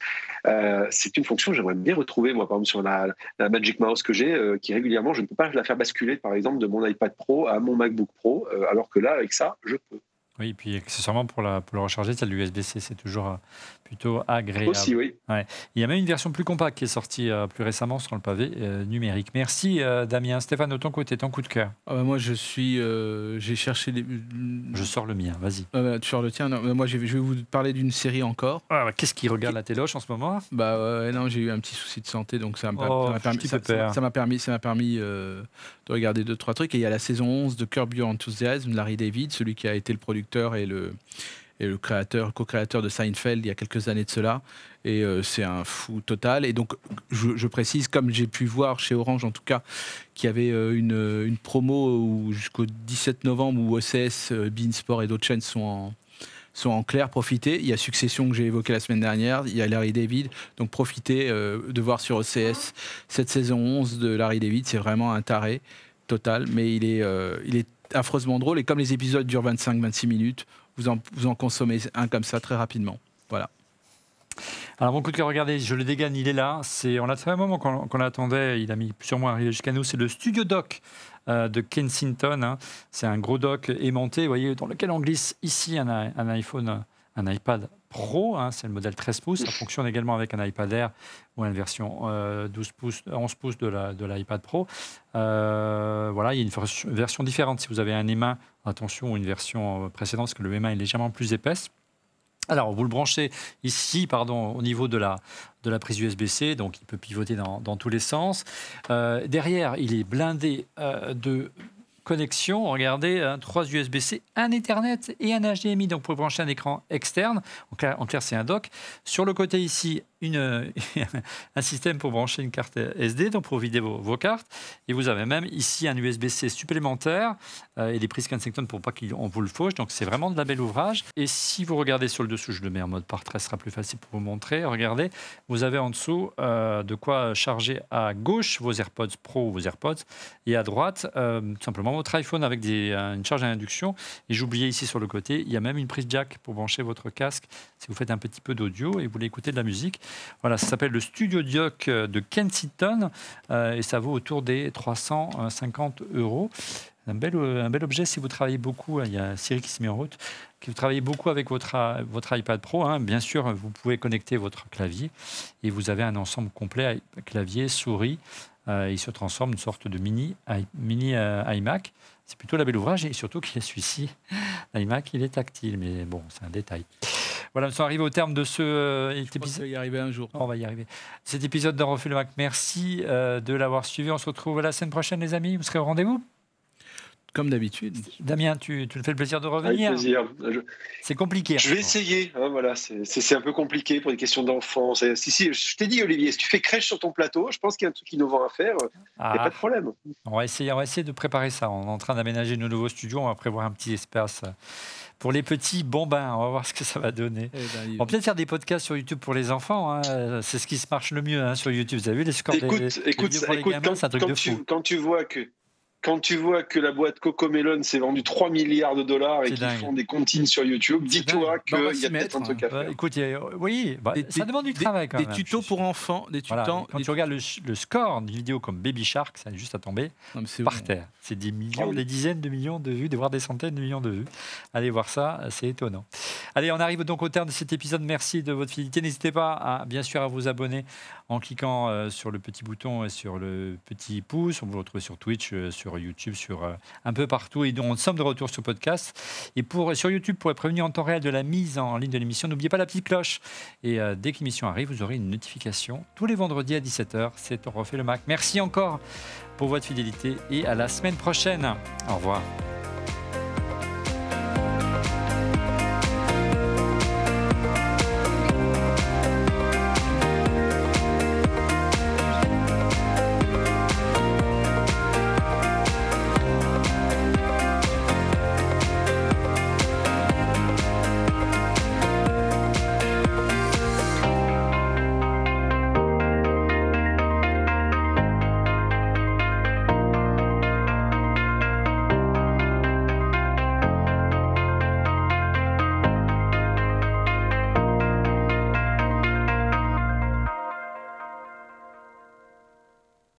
C'est une fonction que j'aimerais bien retrouver, moi, par exemple, sur la Magic Mouse que j'ai, qui régulièrement, je ne peux pas la faire basculer, par exemple, de mon iPad Pro à mon MacBook Pro, alors que là, avec ça, je peux. Oui, et puis accessoirement pour le recharger, c'est l'USB-C, c'est toujours plutôt agréable. Aussi, oui. Ouais. Il y a même une version plus compacte qui est sortie plus récemment sur le pavé numérique. Merci Damien. Stéphane, de ton côté, ton coup de cœur. Moi, j'ai cherché des... Je sors le mien, vas-y. Tu sors le tien. Non, moi, je vais vous parler d'une série encore. Qu'est-ce qui regarde la téloche en ce moment? Non, j'ai eu un petit souci de santé, donc ça m'a permis de regarder 2-3 trucs. Et il y a la saison 11 de Curb Your Enthusiasm, Larry David, celui qui a été le producteur et le co-créateur de Seinfeld il y a quelques années de cela. Et c'est un fou total. Et donc, je précise, comme j'ai pu voir chez Orange, en tout cas, qu'il y avait une promo jusqu'au 17 novembre où OCS, beIN Sport et d'autres chaînes sont en clair. Profitez. Il y a Succession que j'ai évoqué la semaine dernière. Il y a Larry David. Donc, profitez de voir sur OCS cette saison 11 de Larry David. C'est vraiment un taré total. Mais il est affreusement drôle. Et comme les épisodes durent 25-26 minutes, vous en consommez un comme ça très rapidement. Voilà. Alors mon coup de cœur, regardez, je le dégaine, il est là. On a fait un moment qu'on l'attendait, il a mis plusieurs mois à arriver jusqu'à nous. C'est le Studio Dock de Kensington. Hein. C'est un gros dock aimanté, vous voyez, dans lequel on glisse ici un iPhone, un iPad Pro. Hein, c'est le modèle 13 pouces. Ça fonctionne également avec un iPad Air ou une version 11 pouces de l'iPad Pro. Voilà, il y a une version différente si vous avez un M1. Attention, une version précédente, parce que le M1 est légèrement plus épaisse. Alors, vous le branchez ici, au niveau de la prise USB-C, donc il peut pivoter dans tous les sens. Derrière, il est blindé de connexion. Regardez, 3 USB-C, un Ethernet et un HDMI. Donc, vous pouvez brancher un écran externe. En clair, c'est un dock. Sur le côté ici, un système pour brancher une carte SD, donc pour vider vos cartes. Et vous avez même ici un USB-C supplémentaire et des prises Kensington pour pas qu'on vous le fauche. Donc c'est vraiment de la belle ouvrage. Et si vous regardez sur le dessous, je le mets en mode portrait, ce sera plus facile pour vous montrer. Regardez, vous avez en dessous de quoi charger à gauche vos AirPods Pro ou vos AirPods et à droite simplement votre iPhone avec une charge à induction. Et j'oubliais ici sur le côté, il y a même une prise jack pour brancher votre casque si vous faites un petit peu d'audio et vous voulez écouter de la musique. Voilà, ça s'appelle le Studio Dock de Kensington et ça vaut autour des 350 €. Un bel objet si vous travaillez beaucoup. Il y a Siri qui se met en route. Si vous travaillez beaucoup avec votre iPad Pro, hein, bien sûr, vous pouvez connecter votre clavier et vous avez un ensemble complet clavier, souris. Il se transforme en une sorte de mini iMac. C'est plutôt la belle ouvrage et surtout qu'il est celui-ci. L'iMac, il est tactile, mais bon, c'est un détail. Voilà, nous sommes arrivés au terme de cet épisode. On va y arriver un jour. On va y arriver. Cet épisode d'En refait le Mac, merci de l'avoir suivi. On se retrouve la semaine prochaine, les amis. Vous serez au rendez-vous? Comme d'habitude. Damien, tu te fais le plaisir de revenir? Avec plaisir. C'est compliqué. Je vais essayer. Hein, voilà, c'est un peu compliqué pour des questions d'enfants. Si, je t'ai dit, Olivier, si tu fais crèche sur ton plateau, je pense qu'il y a un truc innovant à faire. Il n'y a pas de problème. On va essayer de préparer ça. On est en train d'aménager nos nouveaux studios. On va prévoir un petit espace pour les petits bambins. On va voir ce que ça va donner. On va peut-être faire des podcasts sur YouTube pour les enfants. Hein. C'est ce qui se marche le mieux sur YouTube. Vous avez vu les scores écoute, c'est un truc de fou. Quand tu vois que la boîte Cocomelon s'est vendue 3 milliards de dollars et qu'ils font des comptines sur YouTube, dis-toi qu'il y a peut-être un truc à faire. Écoute, ça demande du travail quand même. Des tutos pour enfants. Quand tu regardes le score d'une vidéo comme Baby Shark, ça a juste à tomber par terre. C'est des millions, des dizaines de millions de vues, voire des centaines de millions de vues. Allez voir ça, c'est étonnant. Allez, on arrive donc au terme de cet épisode. Merci de votre fidélité. N'hésitez pas, bien sûr, à vous abonner en cliquant sur le petit bouton et sur le petit pouce. On vous retrouve sur Twitch, sur YouTube, sur un peu partout. Et donc, nous sommes de retour sur podcast. Et sur YouTube, pour être prévenu en temps réel de la mise en ligne de l'émission, n'oubliez pas la petite cloche. Et dès que l'émission arrive, vous aurez une notification tous les vendredis à 17h. C'est On refait le Mac. Merci encore pour votre fidélité et à la semaine prochaine. Au revoir.